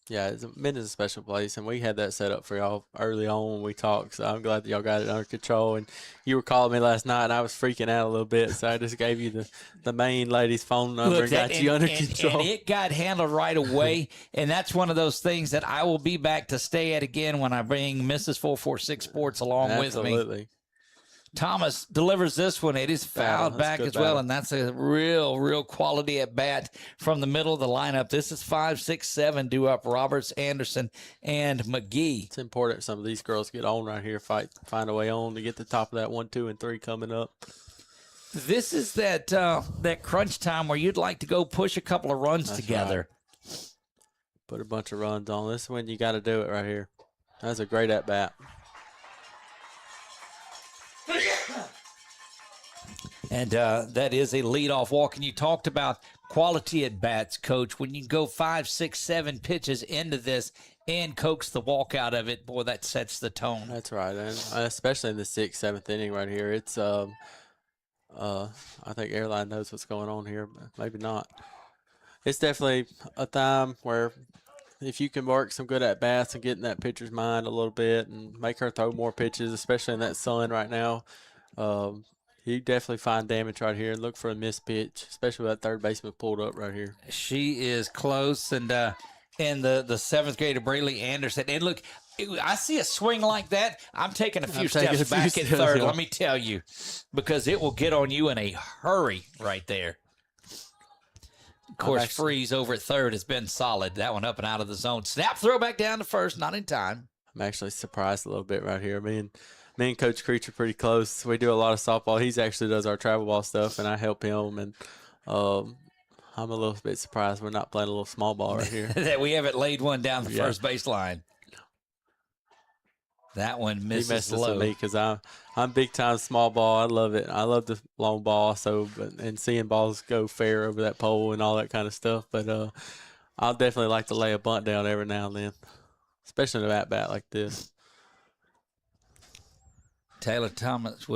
Yeah, Minden's a special place, and we had that set up for y'all early on when we talked, so I'm glad that y'all got it under control. And you were calling me last night, and I was freaking out a little bit, so I just gave you the main lady's phone number and got you under control. And it got handled right away, and that's one of those things that I will be back to stay at again when I bring Mrs. 446 Sports along with me. Absolutely. Thomas delivers this one. It is fouled back as well, and that's a real quality at bat from the middle of the lineup. This is 5, 6, 7 due up Roberts, Anderson, and McGee. It's important some of these girls get on right here, find a way on to get the top of that 1, 2, and 3 coming up. This is that crunch time where you'd like to go push a couple of runs together. Right. Put a bunch of runs on. This is when you got to do it right here. That's a great at bat. And that is a leadoff walk. And you talked about quality at bats, Coach. When you go 5, 6, 7 pitches into this and coax the walk out of it, boy, that sets the tone. That's right, and especially in the 6th, 7th inning right here. It's I think Airline knows what's going on here, but maybe not. It's definitely a time where if you can work some good at bats and get in that pitcher's mind a little bit and make her throw more pitches, especially in that sun right now. You definitely find damage right here and look for a missed pitch, especially with that third baseman pulled up right here. She is close, and the 7th grader, Brayley Anderson. And look, I see a swing like that. I'm taking a few steps back in third, let me tell you, because it will get on you in a hurry right there. Of course, Freeze over at third has been solid. That one up and out of the zone. Snap throw back down to first, not in time. I'm actually surprised a little bit right here. Me and Coach Creech are pretty close. We do a lot of softball. He actually does our travel ball stuff, and I help him. And I'm a little bit surprised we're not playing a little small ball right here. That we haven't laid one down the first baseline. That one misses he messes low. With me because I'm big time small ball. I love it. I love the long ball. And seeing balls go fair over that pole and all that kind of stuff. But I'll definitely like to lay a bunt down every now and then, especially in an at bat like this. Taylor Thomas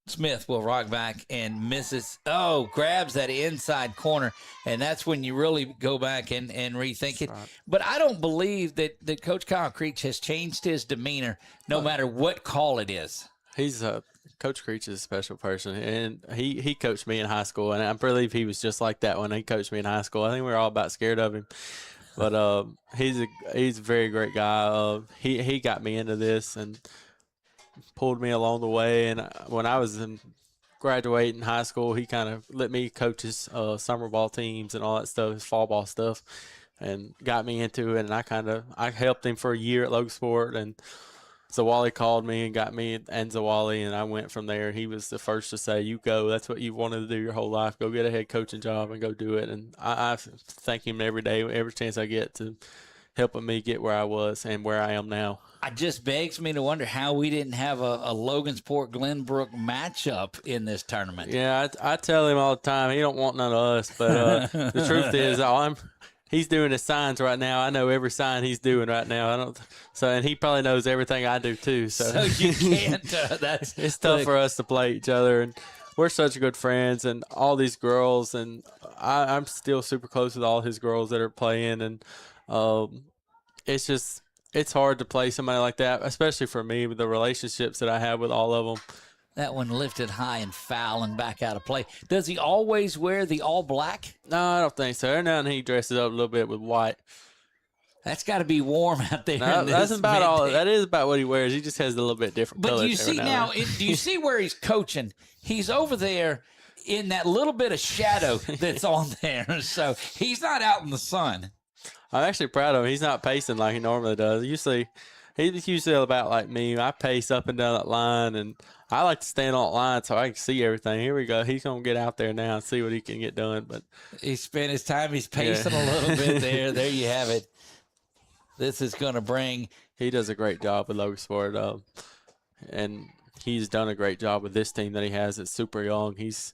Smith will rock back and misses. Grabs that inside corner, and that's when you really go back and rethink it. Right. But I don't believe that Coach Kyle Creech has changed his demeanor no matter what call it is. Coach Creech is a special person, and he coached me in high school, and I believe he was just like that when he coached me in high school. I think we were all about scared of him. But he's a very great guy. He got me into this and pulled me along the way, and when I was graduating high school, he kind of let me coach his summer ball teams and all that stuff, his fall ball stuff, and got me into it. And I helped him for a year at Logansport, and Zawali called me and got me and Zawali, and I went from there. He was the first to say, "You go. That's what you wanted to do your whole life. Go get a head coaching job and go do it." And I thank him every day, every chance I get, to helping me get where I was and where I am now. It just begs me to wonder how we didn't have a Logansport Glenbrook matchup in this tournament. Yeah, I tell him all the time he don't want none of us, but the truth is, he's doing his signs right now. I know every sign he's doing right now. And he probably knows everything I do too. So you can't. It's tough for us to play each other, and we're such good friends. And all these girls, and I'm still super close with all his girls that are playing, and it's hard to play somebody like that, especially for me with the relationships that I have with all of them. That one lifted high and foul and back out of play. Does he always wear the all black? No, I don't think so. Every now and then he dresses up a little bit with white. That's got to be warm out there. No, that's about all. That is about what he wears. He just has a little bit different colors. But you see now, do you see where he's coaching? He's over there in that little bit of shadow that's on there. So he's not out in the sun. I'm actually proud of him. He's not pacing like he normally does. He's usually about like me. I pace up and down that line, and I like to stand on that line so I can see everything. Here we go. He's going to get out there now and see what he can get done. But he spent his time. He's pacing a little bit there. There you have it. This is going to bring. He does a great job with Logansport, and he's done a great job with this team that he has. It's super young. He's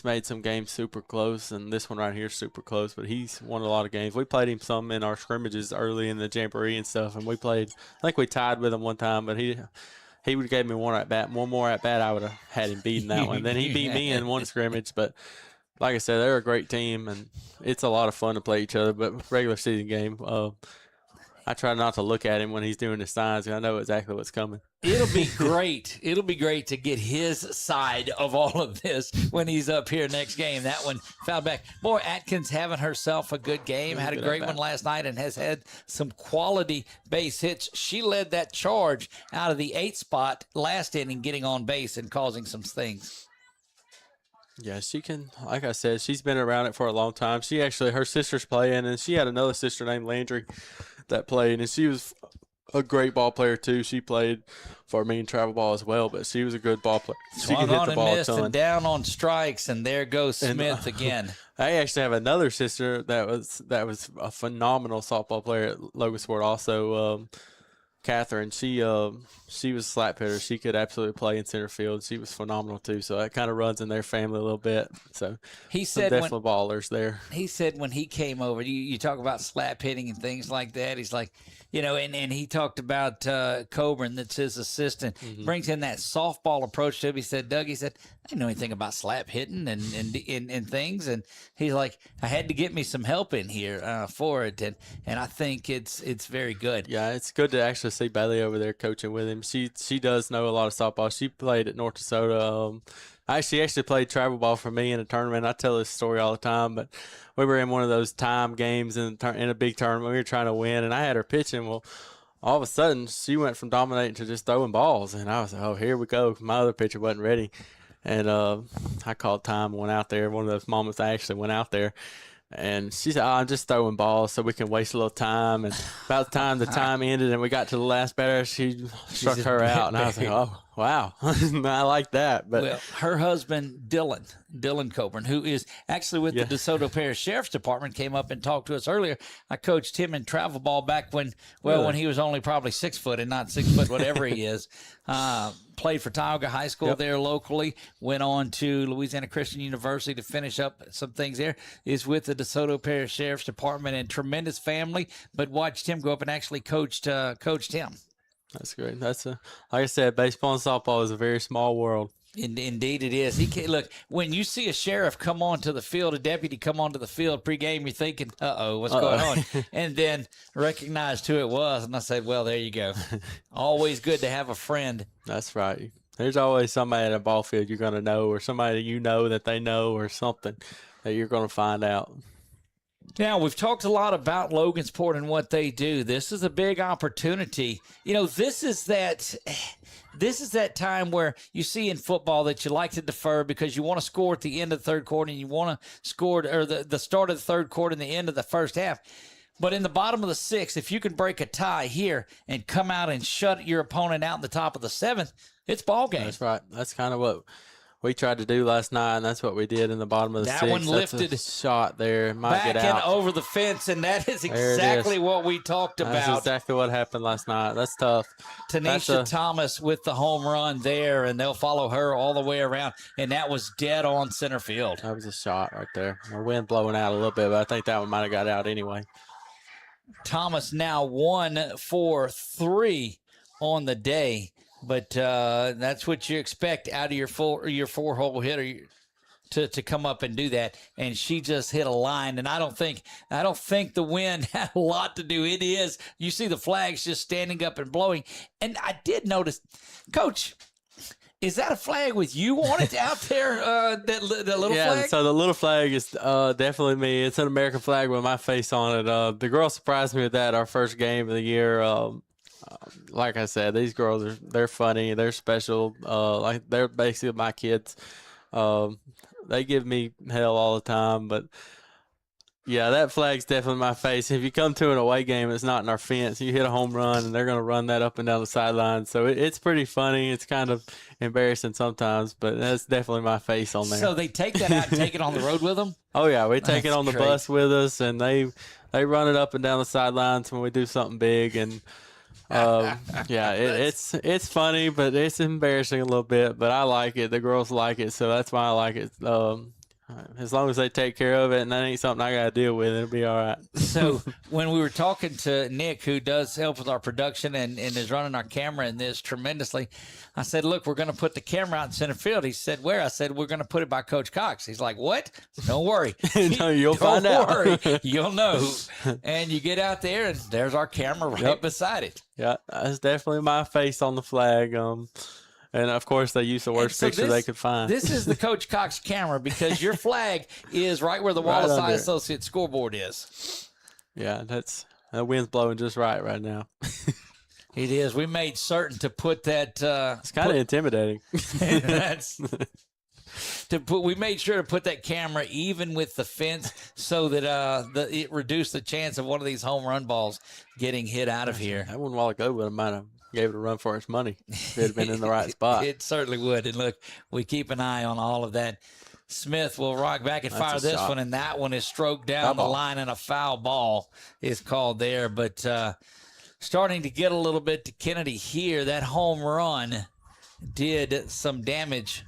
made some games super close, and this one right here is super close, but he's won a lot of games. We played him some in our scrimmages early in the Jamboree and stuff, and I think we tied with him one time, but he would have gave me one more at bat, I would have had him beating that one. Then he beat me in one scrimmage, but like I said, they're a great team, and it's a lot of fun to play each other, but regular season game, I try not to look at him when he's doing his signs, because I know exactly what's coming. It'll be great. It'll be great to get his side of all of this when he's up here next game. That one fouled back. Boy, Atkins having herself a good game. Had a great one last night and has had some quality base hits. She led that charge out of the 8th spot last inning, getting on base and causing some things. Yeah, she can. Like I said, she's been around it for a long time. Her sister's playing, and she had another sister named Landry that played, and she was a great ball player too. She played for me in travel ball as well, but she was a good ball player. She could hit the ball a ton. And down on strikes, and there goes Smith again. I actually have another sister that was a phenomenal softball player at Logansport also. Catherine, she was a slap hitter. She could absolutely play in center field. She was phenomenal too. So that kind of runs in their family a little bit. So he said definitely ballers there. He said when he came over, you talk about slap hitting and things like that. He's like, and he talked about Coburn, that's his assistant, brings in that softball approach to him. He said, Doug, I didn't know anything about slap hitting and things. And he's like, I had to get me some help in here for it. And I think it's very good. Yeah, it's good to actually see Bailey over there coaching with him. She does know a lot of softball. She played at North Dakota. She actually played travel ball for me in a tournament. I tell this story all the time, but we were in one of those time games in a big tournament. We were trying to win, and I had her pitching. Well, all of a sudden, she went from dominating to just throwing balls, and I was like, oh, here we go. My other pitcher wasn't ready, and I called time and went out there. One of those moments I actually went out there. And she said, I'm just throwing balls so we can waste a little time. And about the time ended and we got to the last batter, she struck her out. And I was like, oh, wow. I like that. But well, her husband, Dylan Coburn, who is actually with the DeSoto Parish Sheriff's Department, came up and talked to us earlier. I coached him in travel ball back when he was only probably 6 foot and not 6 foot, whatever he is. Played for Tioga High School there locally, went on to Louisiana Christian University to finish up some things there, is with the DeSoto Parish Sheriff's Department, and tremendous family, but watched him go up and actually coached him. That's great. Like I said, baseball and softball is a very small world. Indeed it is. He can't, look, when you see a sheriff come onto the field, a deputy come onto the field pregame, you're thinking, what's going on? And then recognized who it was, and I said, well, there you go. Always good to have a friend. That's right. There's always somebody at a ball field you're going to know, or somebody that they know, or something that you're going to find out. Now, we've talked a lot about Logansport and what they do. This is a big opportunity. This is that time where you see in football that you like to defer because you want to score at the end of the third quarter and you want to score or the start of the third quarter and the end of the first half. But in the bottom of the 6th, if you can break a tie here and come out and shut your opponent out in the top of the 7th, it's ball game. That's right. That's kind of what we tried to do last night, and that's what we did in the bottom of the 6th. That one lifted. That's a shot there. Might Back get out. and over the fence, and that is exactly what we talked about. That's exactly what happened last night. That's tough. Tanisha Thomas with the home run there, and they'll follow her all the way around, and that was dead on center field. That was a shot right there. The wind blowing out a little bit, but I think that one might have got out anyway. Thomas now 1 for 3 on the day. But that's what you expect out of your 4-hole hitter to come up and do that. And she just hit a line. And I don't think the wind had a lot to do. It is. You see the flags just standing up and blowing. And I did notice, Coach, is that a flag with you on it out there? That little flag? Yeah, so the little flag is definitely me. It's an American flag with my face on it. The girl surprised me with that our first game of the year. Like I said, these girls they're funny, they're special. Like they're basically my kids. They give me hell all the time, but yeah, that flag's definitely my face. If you come to an away game, it's not in our fence. You hit a home run, and they're gonna run that up and down the sideline. So it's pretty funny. It's kind of embarrassing sometimes, but that's definitely my face on there. So they take that out and take it on the road with them? Oh yeah, we take it on the great. bus with us, and they run it up and down the sidelines when we do something big. And yeah, it's funny, but it's embarrassing a little bit. But I like it. The girls like it, so that's why I like it. As long as they take care of it, and that ain't something I got to deal with, it'll be all right. So when we were talking to Nick, who does help with our production and is running our camera in this tremendously, I said, look, we're going to put the camera out in center field. He said, where? I said, we're going to put it by Coach Cox. He's like, what? Don't worry. No, you'll find Don't out. worry. You'll know. And you get out there, and there's our camera right beside it. Yeah, that's definitely my face on the flag. And, of course, they used the worst picture they could find. This is the Coach Cox camera because your flag is right where the Wallace High Associates scoreboard is. Yeah, that wind's blowing just right now. It is. We made certain to put that. It's kind of intimidating. We made sure to put that camera even with the fence so that it reduced the chance of one of these home run balls getting hit out of here. That one a while ago, but I might have gave it a run for its money. If it had been in the right spot. It certainly would. And look, we keep an eye on all of that. Smith will rock back and fire this one, and that one is stroked down the line, and a foul ball is called there. But starting to get a little bit to Kennedy here. That home run did some damage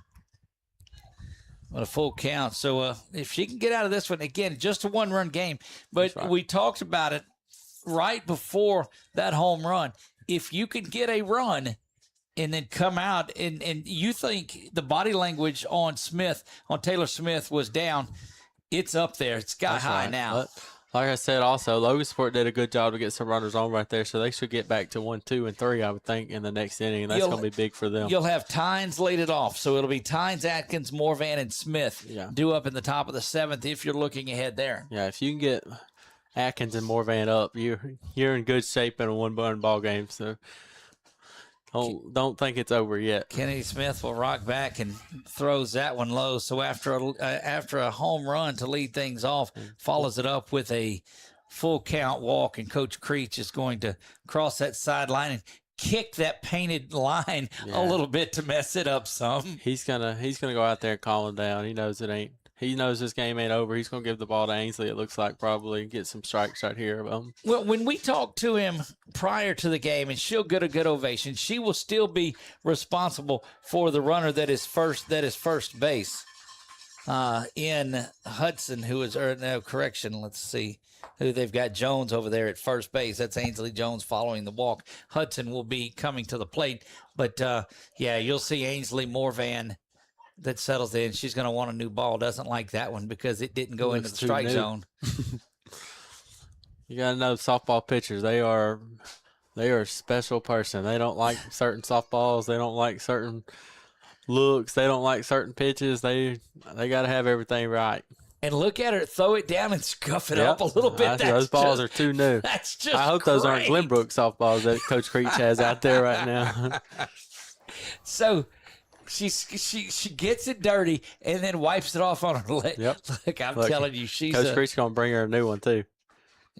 on a full count. So if she can get out of this one, again, just a one-run game. But we talked about it right before that home run. If you could get a run and then come out and you think the body language on Taylor Smith was down, it's up there. It's sky high now. But like I said, also, Logansport did a good job to get some runners on right there, so they should get back to 1, 2, and 3, I would think, in the next inning, and that's going to be big for them. You'll have Tynes laid it off, so it'll be Tynes, Atkins, Morvan, and Smith due up in the top of the 7th if you're looking ahead there. Yeah, if you can get Atkins and Morvan up, you're in good shape in a one-run ball game, so don't think it's over yet. Kennedy Smith will rock back and throws that one low. So after a home run to lead things off, follows it up with a full count walk, and Coach Creech is going to cross that sideline and kick that painted line a little bit to mess it up some. He's gonna go out there and calm him down. He knows it ain't. He knows this game ain't over. He's going to give the ball to Ainsley, it looks like, probably get some strikes right here. Well, when we talked to him prior to the game, and she'll get a good ovation, she will still be responsible for the runner that is first base in Hudson, let's see who they've got. Jones over there at first base. That's Ainsley Jones following the walk. Hudson will be coming to the plate. But, you'll see Ainsley Morvan that settles in. She's going to want a new ball. Doesn't like that one because it didn't go into the strike zone. You got to know softball pitchers. They are a special person. They don't like certain softballs. They don't like certain looks. They don't like certain pitches. They got to have everything right. And look at her throw it down and scuff it up a little bit. Those balls are too new. That's just I hope those aren't Glenbrook softballs that Coach Creech has out there right now. So she gets it dirty and then wipes it off on her leg. Yep. Look, I'm telling you, Coach Creech's going to bring her a new one, too.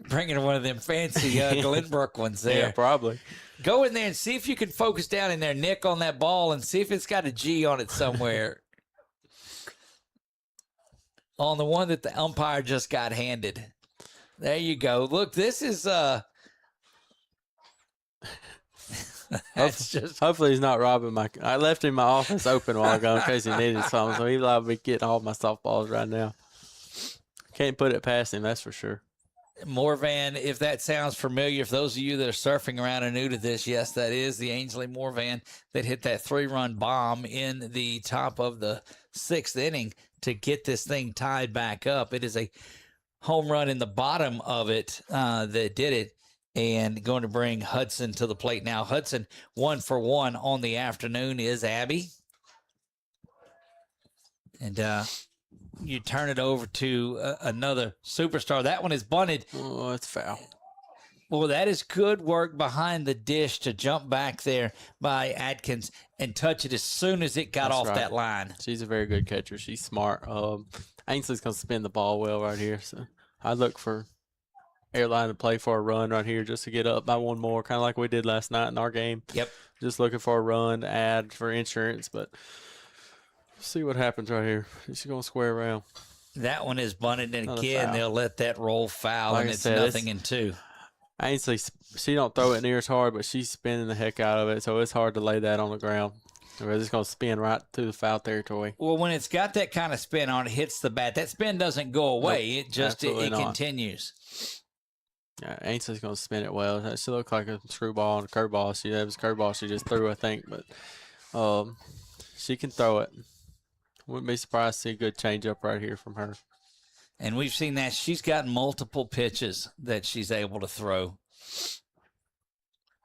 Bringing one of them fancy Glenbrook ones there. Yeah, probably. Go in there and see if you can focus down in there, Nick, on that ball and see if it's got a G on it somewhere. On the one that the umpire just got handed. There you go. Look, this is that's just. Hopefully he's not robbing my. I left him my office open a while ago in case he needed something, so he'll be getting all my softballs right now. Can't put it past him, that's for sure. Morvan, if that sounds familiar, for those of you that are surfing around and new to this, yes, that is the Ainsley Morvan that hit that 3-run bomb in the top of the 6th inning to get this thing tied back up. It is a home run in the bottom of it that did it, and going to bring Hudson to the plate now. Hudson 1 for 1 on the afternoon is Abby. And you turn it over to another superstar. That one is bunted. Oh, it's foul. Well, that is good work behind the dish to jump back there by Atkins and touch it as soon as it got That's off right. that line. She's a very good catcher. She's smart. Ainsley's going to spin the ball well right here. So I look for Airline to play for a run right here just to get up by one more, kind of like we did last night in our game. Yep. Just looking for a run to add for insurance, but see what happens right here. She's going to square around. That one is bunted, and Another again, foul. they'll let that roll foul, Like and I it's said, nothing in 2. Ainsley, she don't throw it near as hard, but she's spinning the heck out of it, so it's hard to lay that on the ground. It's going to spin right through the foul territory. Well, when it's got that kind of spin on it, hits the bat, that spin doesn't go away. Nope, it just absolutely it not. continues. Yeah, Ainsley's going to spin it well. She looked like a screwball and a curveball. That was a curveball she just threw, I think, but she can throw it. Wouldn't be surprised to see a good changeup right here from her. And we've seen that. She's got multiple pitches that she's able to throw.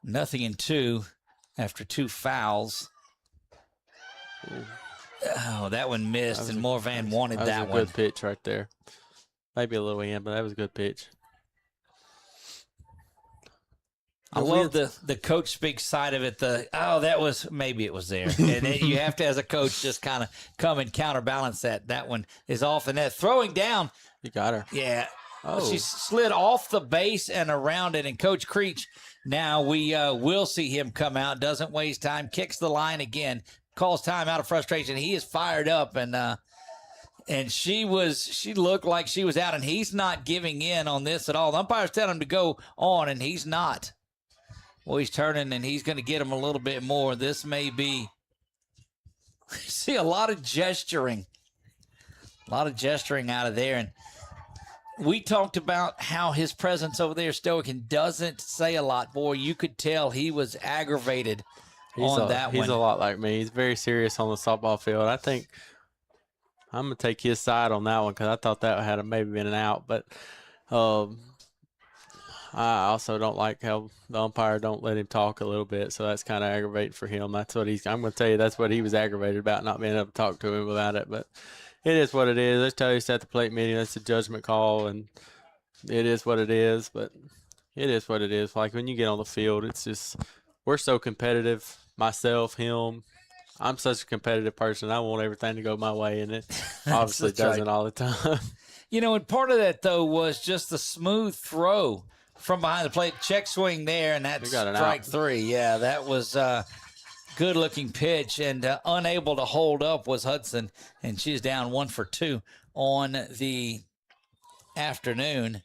Nothing in 2 after 2 fouls. Oh, that one missed, and Morvan wanted that was a one. good pitch right there. Maybe a little in, but that was a good pitch. I love the coach speak side of it. Maybe it was there. And then you have to, as a coach, just kind of come and counterbalance that. That one is off the net. Throwing down. You got her. Yeah. Oh. She slid off the base and around it. And Coach Creech, now we will see him come out. Doesn't waste time. Kicks the line again. Calls time out of frustration. He is fired up, and she looked like she was out, and he's not giving in on this at all. The umpire's telling him to go on, and he's not. Well, he's turning, and he's going to get him a little bit more. This may be – see a lot of gesturing. A lot of gesturing out of there. And we talked about how his presence over there, stoic, and doesn't say a lot. Boy, you could tell he was aggravated on that one. He's a lot like me. He's very serious on the softball field. I think I'm going to take his side on that one because I thought that had maybe been an out. But I also don't like how the umpire don't let him talk a little bit, so that's kind of aggravating for him. I'm going to tell you that's what he was aggravated about, not being able to talk to him about it. But it is what it is. Let's tell you it's at the plate meeting. That's a judgment call, and it is what it is. But it is what it is. Like when you get on the field, it's just we're so competitive. Myself, him. I'm such a competitive person. I want everything to go my way, and it obviously doesn't all the time. You know, and part of that, though, was just the smooth throw from behind the plate. Check swing there, and that's strike 3. Yeah, that was a good-looking pitch, and unable to hold up was Hudson, and she's down 1 for 2 on the afternoon.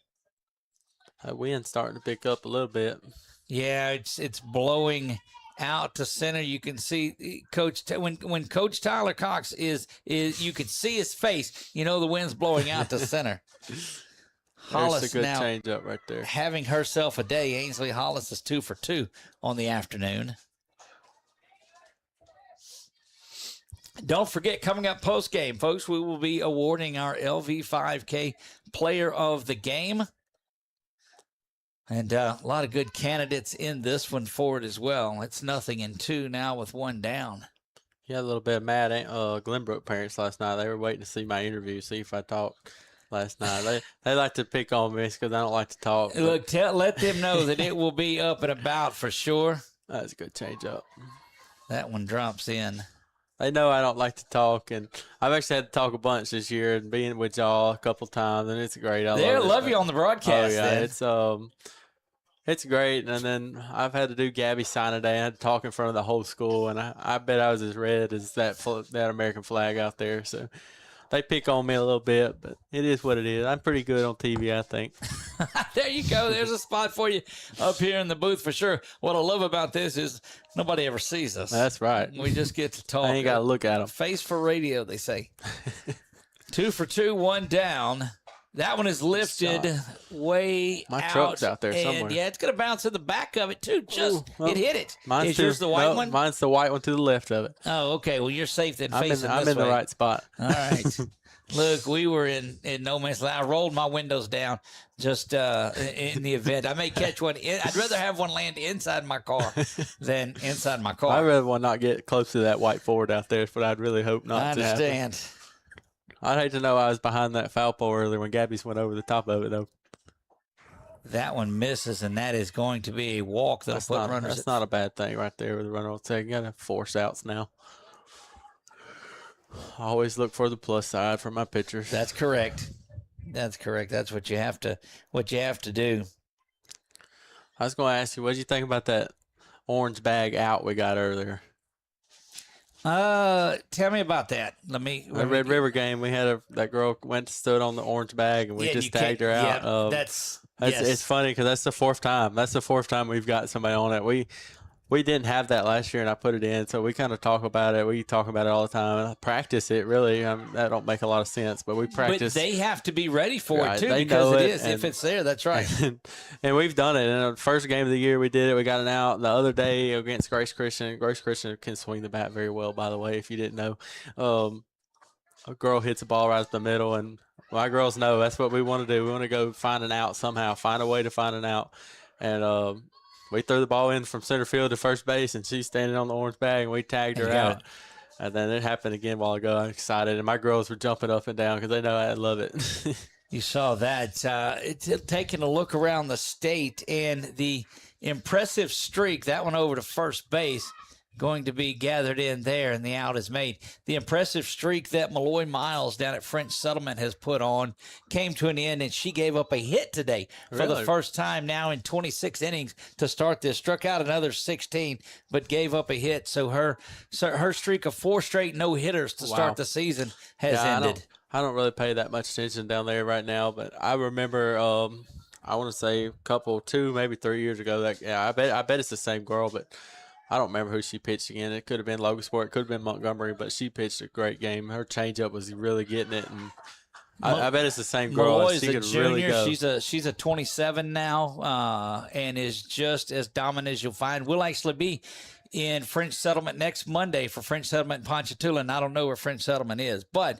That wind's starting to pick up a little bit. Yeah, it's blowing out to center. You can see when Coach Tyler Cox is you could see his face. You know the wind's blowing out to center. Hollis There's a good now change up right there. having herself a day. Ainsley Hollis is 2 for 2 on the afternoon. Don't forget, coming up post game, folks, we will be awarding our LV5K Player of the Game. And a lot of good candidates in this one for it as well. It's nothing in 2 now with 1 down. Yeah, a little bit mad at Glenbrook parents last night. They were waiting to see my interview, see if I talked last night. They like to pick on me because I don't like to talk. Look, let them know that it will be up and about for sure. That's a good change up. That one drops in. They know I don't like to talk, and I've actually had to talk a bunch this year and being with y'all a couple times, and it's great. They love you on the broadcast. Oh yeah, then. it's great. And then I've had to do Gabby sign today. I had to talk in front of the whole school, and I bet I was as red as that American flag out there. So they pick on me a little bit, but it is what it is. I'm pretty good on TV, I think. There you go. There's a spot for you up here in the booth for sure. What I love about this is nobody ever sees us. That's right. We just get to talk. I ain't got to look at them. Face for radio, they say. 2 for 2, 1 down. That one is lifted way My out. truck's out there somewhere. And yeah, it's going to bounce in the back of it, too. It hit it. Mine's Is yours the white one? Mine's the white one to the left of it. Oh, okay. Well, you're safe then I'm facing in this the way. right spot. All right. Look, we were in no man's land. I rolled my windows down just in the event. I may catch one. I'd rather have one land inside my car than inside my car. I'd rather one not get close to that white Ford out there, but I'd really hope not I to happen. understand. I'd hate to know I was behind that foul pole earlier when Gabby's went over the top of it, though. That one misses, and that is going to be a walk. That's not a bad thing right there with the runner on second. You got to force outs now. I always look for the plus side for my pitchers. That's correct. That's what you have to do. I was going to ask you, what did you think about that orange bag out we got earlier? Tell me about that. The Red River game, we had that girl stood on the orange bag, and we just tagged her out. Yeah, it's funny because that's the fourth time. That's the fourth time we've got somebody on it. We didn't have that last year, and I put it in, so we kind of talk about it. We talk about it all the time. And practice it, really. That don't make a lot of sense, but we practice. But they have to be ready for it, too, they because know it is. If it's there, that's right. And we've done it. In the first game of the year, we did it. We got it out. The other day against Grace Christian can swing the bat very well, by the way, if you didn't know. A girl hits a ball right up the middle, and my girls know that's what we want to do. We want to go find an out somehow, find a way to find an out. And we threw the ball in from center field to first base, and she's standing on the orange bag, and we tagged her out. And then it happened again a while ago. I'm excited, and my girls were jumping up and down because they know I love it. You saw that. It's taking a look around the state, and the impressive streak, that one over to first base, going to be gathered in there, and the out is made. The impressive streak that Malloy Miles down at French Settlement has put on came to an end, and she gave up a hit today for the first time now in 26 innings to start this. Struck out another 16, but gave up a hit. So her streak of 4 straight no-hitters to start the season has ended. I don't really pay that much attention down there right now, but I remember I want to say 2, maybe 3 years ago. I bet it's the same girl, but I don't remember who she pitched again. It could have been Logansport. It could have been Montgomery, but she pitched a great game. Her changeup was really getting it, and I bet it's the same girl. Malloy's she a could junior. really go. She's a 27 now, and is just as dominant as you'll find. We'll actually be in French Settlement next Monday for French Settlement in Ponchatoula, and I don't know where French Settlement is, but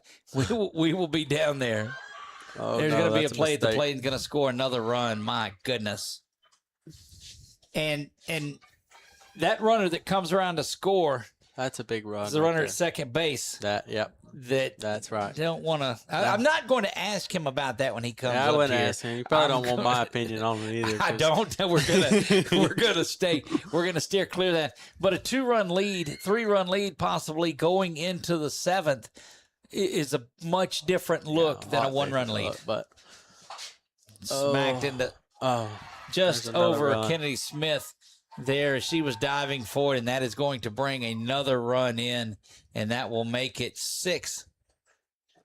we will be down there. There's going to be a play at the plate and going to score another run. My goodness. And that runner that comes around to score, that's a big run. Is the runner at second base. That's right. Don't want to. I'm not going to ask him about that when he comes up here. I wouldn't ask him. You probably don't want my opinion on it either. I don't. We're gonna steer clear of that. But a 2-run lead, 3-run lead, possibly going into the 7th, is a much different look than a 1-run lead. But smacked into just over Kennedy Smith. There, she was diving for it, and that is going to bring another run in, and that will make it 6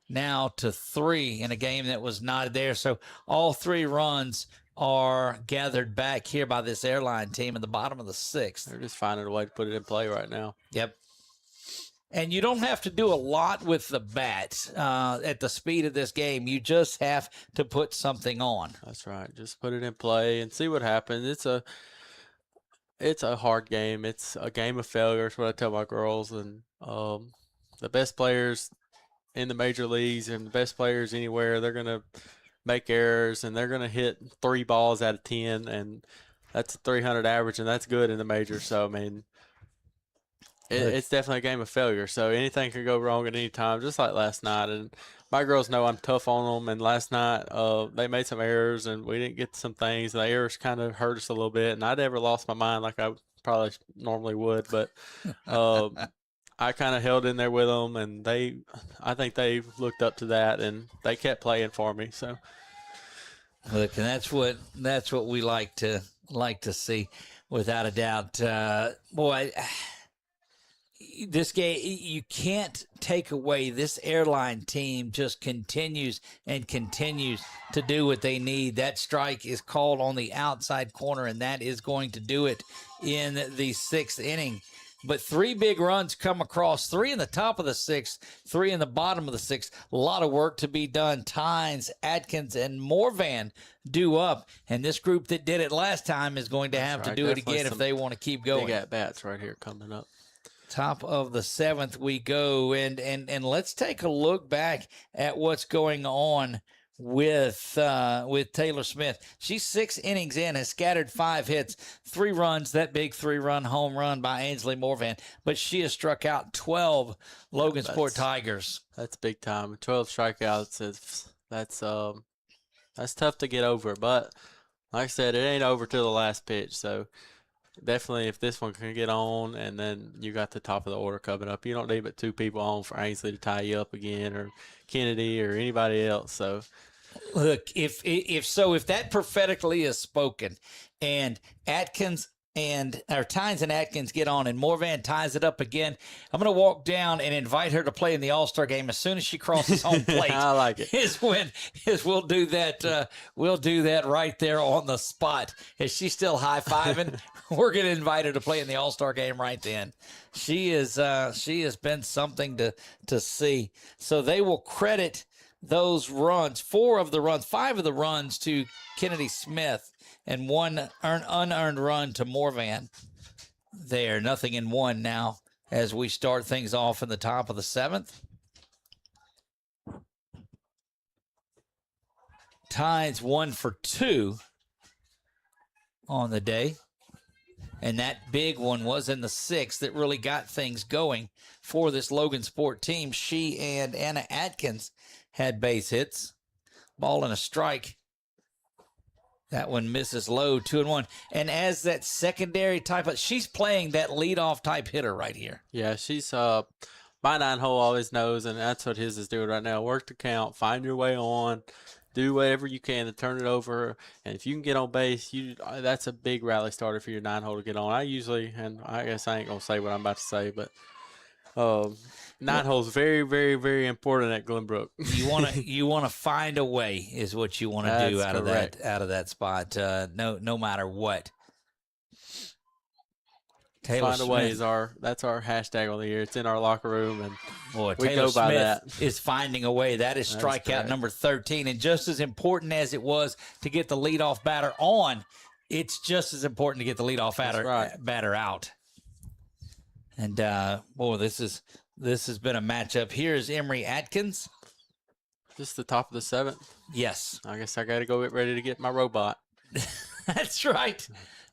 now to 3 in a game that was not there. So all 3 runs are gathered back here by this Airline team in the bottom of the 6th. They're just finding a way to put it in play right now. Yep. And you don't have to do a lot with the bat at the speed of this game. You just have to put something on. That's right. Just put it in play and see what happens. It's a hard game. It's a game of failure. That's what I tell my girls. And the best players in the major leagues and the best players anywhere, they're going to make errors, and they're going to hit 3 balls out of 10, and that's a 300 average, and that's good in the majors. So, I mean, it's definitely a game of failure. So anything can go wrong at any time, just like last night. And my girls know I'm tough on them. And last night they made some errors, and we didn't get some things. The errors kind of hurt us a little bit. And I never lost my mind like I probably normally would. But I kind of held in there with them, and I think they looked up to that, and they kept playing for me. So, look, and that's what we like to see, without a doubt. Boy, this game, you can't take away. This Airline team just continues and continues to do what they need. That strike is called on the outside corner, and that is going to do it in the 6th inning. But 3 big runs come across, 3 in the top of the 6th, 3 in the bottom of the 6th. A lot of work to be done. Tynes, Atkins, and Morvan due up. And this group that did it last time is going to have to do it again if they want to keep going. Big at-bats right here coming up. Top of the 7th we go. And let's take a look back at what's going on with Taylor Smith. She's 6 innings in, has scattered 5 hits, 3 runs, that big 3-run home run by Ainsley Morvan, but she has struck out 12 Logansport Tigers. That's big time. 12 strikeouts that's tough to get over, but like I said, it ain't over till the last pitch. So definitely, if this one can get on, and then you got the top of the order coming up, you don't need but 2 people on for Ainsley to tie you up again, or Kennedy, or anybody else. So, look, if that prophetically is spoken, and Atkins Tynes and Atkins get on, and Morvan ties it up again, I'm going to walk down and invite her to play in the All-Star game as soon as she crosses home plate. I like it. We'll do that. We'll do that right there on the spot. Is she still high-fiving? We're going to invite her to play in the All-Star game right then. She has been something to see. So they will credit those runs, 5 of the runs to Kennedy Smith, and 1 unearned run to Morvan. There, 0-1 now as we start things off in the top of the 7th. Tynes 1 for 2 on the day. And that big one was in the 6th that really got things going for this Logansport team. She and Anna Atkins had base hits. Ball and a strike. That one misses low, 2-1. And as that secondary type she's playing that leadoff type hitter right here. Yeah, she's my 9-hole always knows, and that's what his is doing right now. Work the count, find your way on, do whatever you can to turn it over. And if you can get on base, that's a big rally starter for your 9-hole to get on. And I guess I ain't gonna say what I'm about to say, but 9-hole is very, very, very important at Glenbrook. You wanna find a way is what you want to do out of that spot. No matter what. Taylor Find a way that's our hashtag on the year. It's in our locker room, and boy, we Taylor go by Smith is finding a way. That is strikeout number 13, and just as important as it was to get the leadoff batter on, it's just as important to get the leadoff batter out. And boy, this has been a matchup. Here's Emery Atkins. Just the top of the 7th. Yes, I guess I got to go get ready to get my robot. That's right.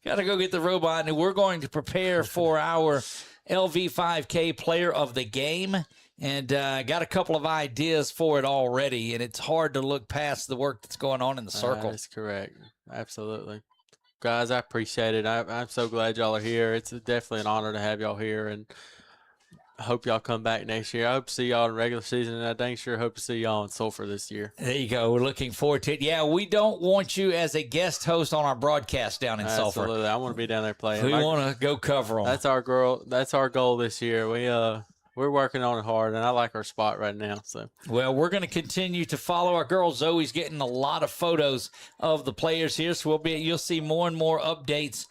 Got to go get the robot, and we're going to prepare for our LV5K player of the game, and got a couple of ideas for it already, and it's hard to look past the work that's going on in the circle. That's correct. Absolutely. Guys, I appreciate it. I'm so glad y'all are here. It's definitely an honor to have y'all here, and I hope y'all come back next year. I hope to see y'all in regular season, and I dang sure hope to see y'all in Sulphur this year. There you go. We're looking forward to it. Yeah, we don't want you as a guest host on our broadcast down in Sulphur. Absolutely. I want to be down there playing. We want to go cover them. That's our goal this year. We're working on it hard, and I like our spot right now. So, well, we're going to continue to follow our girl. Zoe's getting a lot of photos of the players here, so you'll see more and more updates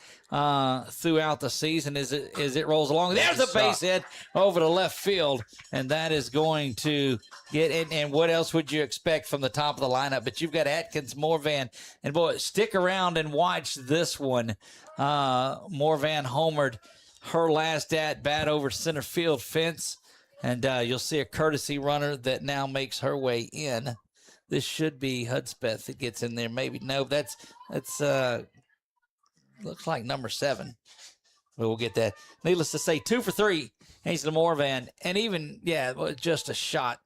throughout the season as it rolls along. There's a base hit over to left field, and that is going to get in. And what else would you expect from the top of the lineup? But you've got Atkins, Morvan, and boy, stick around and watch this one. Morvan homered her last at bat over center field fence, and you'll see a courtesy runner that now makes her way in. This should be Hudspeth that gets in there. Maybe no, that's looks like number 7. But we'll get that. Needless to say, 2 for 3, Ainsley Morvan, and even just a shot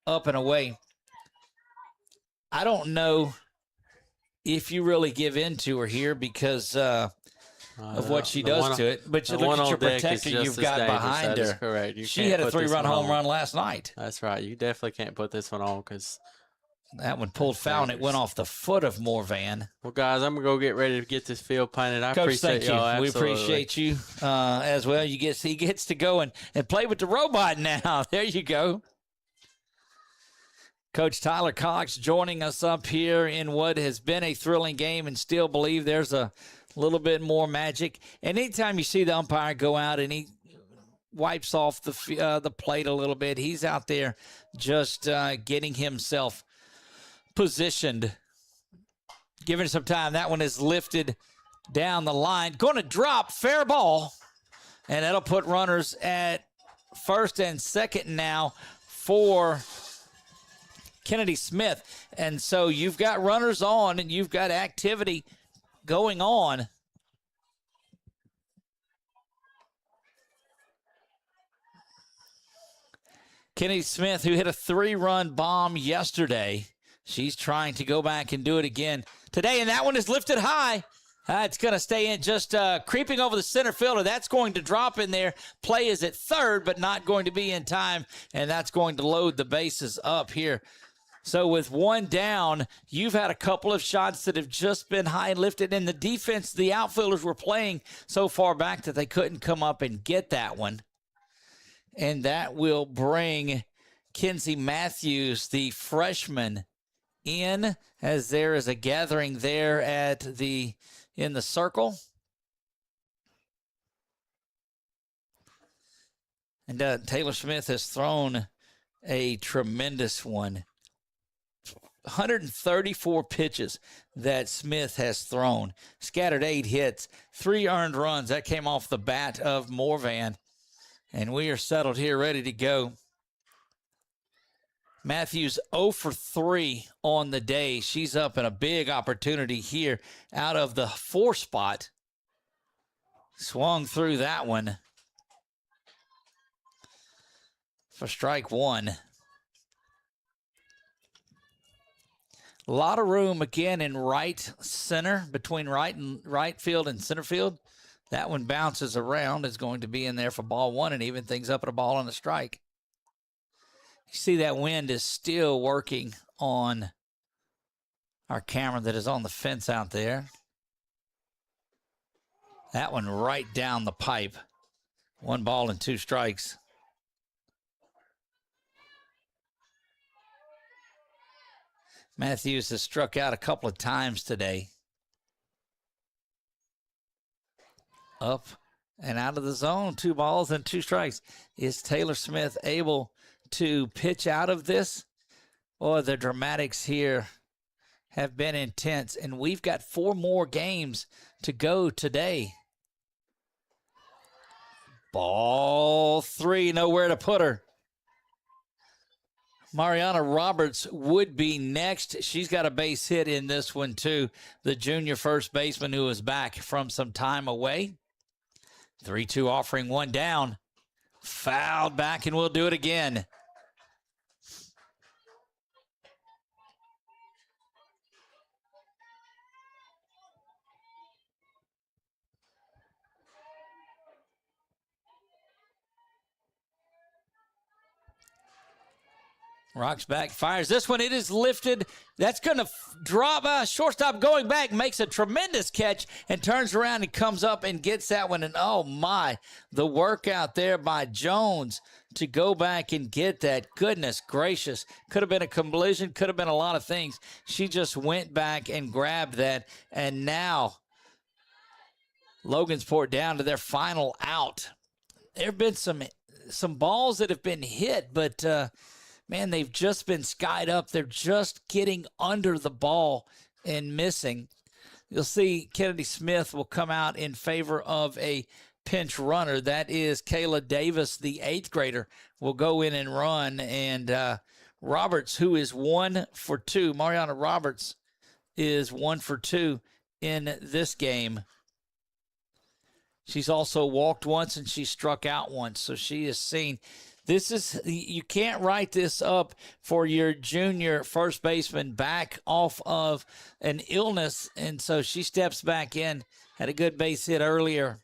up and away. I don't know if you really give in to her here because of what she The does one- to it. But you the look one at on your deck is protector just you've as got dangerous. behind That is her. correct. You She can't had a put this 3-run one home on. run last night. That's right. You definitely can't put this one on because. That one pulled foul and it went off the foot of Morvan. Well, guys, I'm gonna go get ready to get this field painted. I Coach, appreciate thank you. y'all. We Absolutely. appreciate you as well. He gets to go and play with the robot now. There you go. Coach Tyler Cox joining us up here in what has been a thrilling game, and still believe there's a little bit more magic. And anytime you see the umpire go out and he wipes off the plate a little bit, he's out there just getting himself positioned, giving it some time. That one is lifted down the line, going to drop, fair ball, and that'll put runners at first and second now for Kennedy Smith. And so you've got runners on and you've got activity going on. Kennedy Smith, who hit a 3-run bomb yesterday, she's trying to go back and do it again today, and that one is lifted high. It's going to stay in, just creeping over the center fielder. That's going to drop in there. Play is at third, but not going to be in time, and that's going to load the bases up here. So with one down, you've had a couple of shots that have just been high and lifted, and the defense, the outfielders were playing so far back that they couldn't come up and get that one. And that will bring Kenzie Matthews, the freshman, in, as there is a gathering there in the circle. And Taylor Smith has thrown a tremendous one. 134 pitches that Smith has thrown. Scattered 8 hits, 3 earned runs. That came off the bat of Morvan. And we are settled here, ready to go. Matthews 0 for 3 on the day. She's up in a big opportunity here out of the 4 spot. Swung through that one for strike 1. A lot of room again in right center, between right field and center field. That one bounces around, is going to be in there for ball 1 and even things up at a ball and a strike. You see that wind is still working on our camera that is on the fence out there. That one right down the pipe. 1 ball and 2 strikes. Matthews has struck out a couple of times today. Up and out of the zone, 2 balls and 2 strikes. Is Taylor Smith able to pitch out of this? Boy, the dramatics here have been intense, and we've got 4 more games to go today. Ball 3, nowhere to put her. Mariana Roberts would be next. She's got a base hit in this one, too. The junior first baseman who is back from some time away. 3-2 offering, 1 down. Fouled back, and we'll do it again. Rocks back, fires this one. It is lifted. That's going to drop. Shortstop going back, makes a tremendous catch and turns around and comes up and gets that one. And oh my, the work out there by Jones to go back and get that. Goodness gracious. Could have been a collision, could have been a lot of things. She just went back and grabbed that. And now Logansport down to their final out. There have been some balls that have been hit, but man, they've just been skied up. They're just getting under the ball and missing. You'll see Kennedy Smith will come out in favor of a pinch runner. That is Kayla Davis, the 8th grader, will go in and run. And Roberts, who is 1 for 2, Mariana Roberts is 1 for 2 in this game. She's also walked once and she struck out once, so she has seen This is, you can't write this up for your junior first baseman back off of an illness. And so she steps back in, had a good base hit earlier.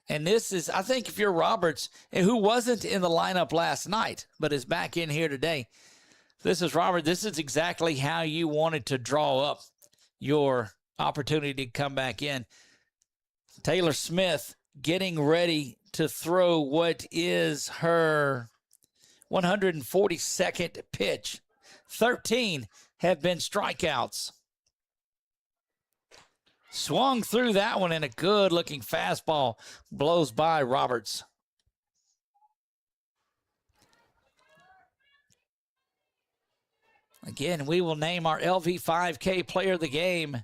And this is, I think if you're Roberts, who wasn't in the lineup last night, but is back in here today, this is Robert. This is exactly how you wanted to draw up your opportunity to come back in. Taylor Smith getting ready to throw what is her 142nd pitch. 13 have been strikeouts. Swung through that one, and a good-looking fastball blows by Roberts. Again, we will name our LV5K player of the game.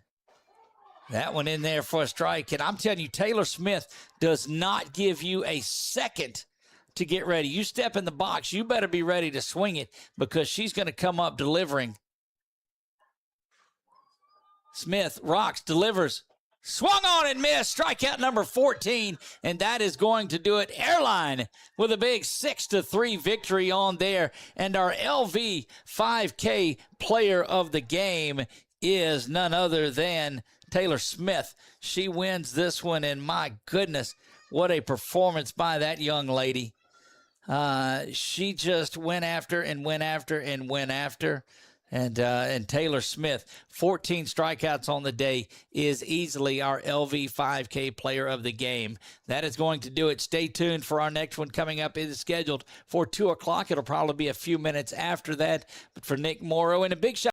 That one in there for a strike. And I'm telling you, Taylor Smith does not give you a second to get ready. You step in the box, you better be ready to swing it because she's going to come up delivering. Smith rocks, delivers, swung on and missed. Strikeout number 14, and that is going to do it. Airline with a big 6-3 victory on there. And our LV 5K player of the game is none other than Taylor Smith. She wins this one, and my goodness, what a performance by that young lady. She just went after and went after and went after. And Taylor Smith, 14 strikeouts on the day, is easily our LV 5K player of the game. That is going to do it. Stay tuned for our next one coming up. It is scheduled for 2 o'clock. It'll probably be a few minutes after that. But for Nick Morrow, and a big shout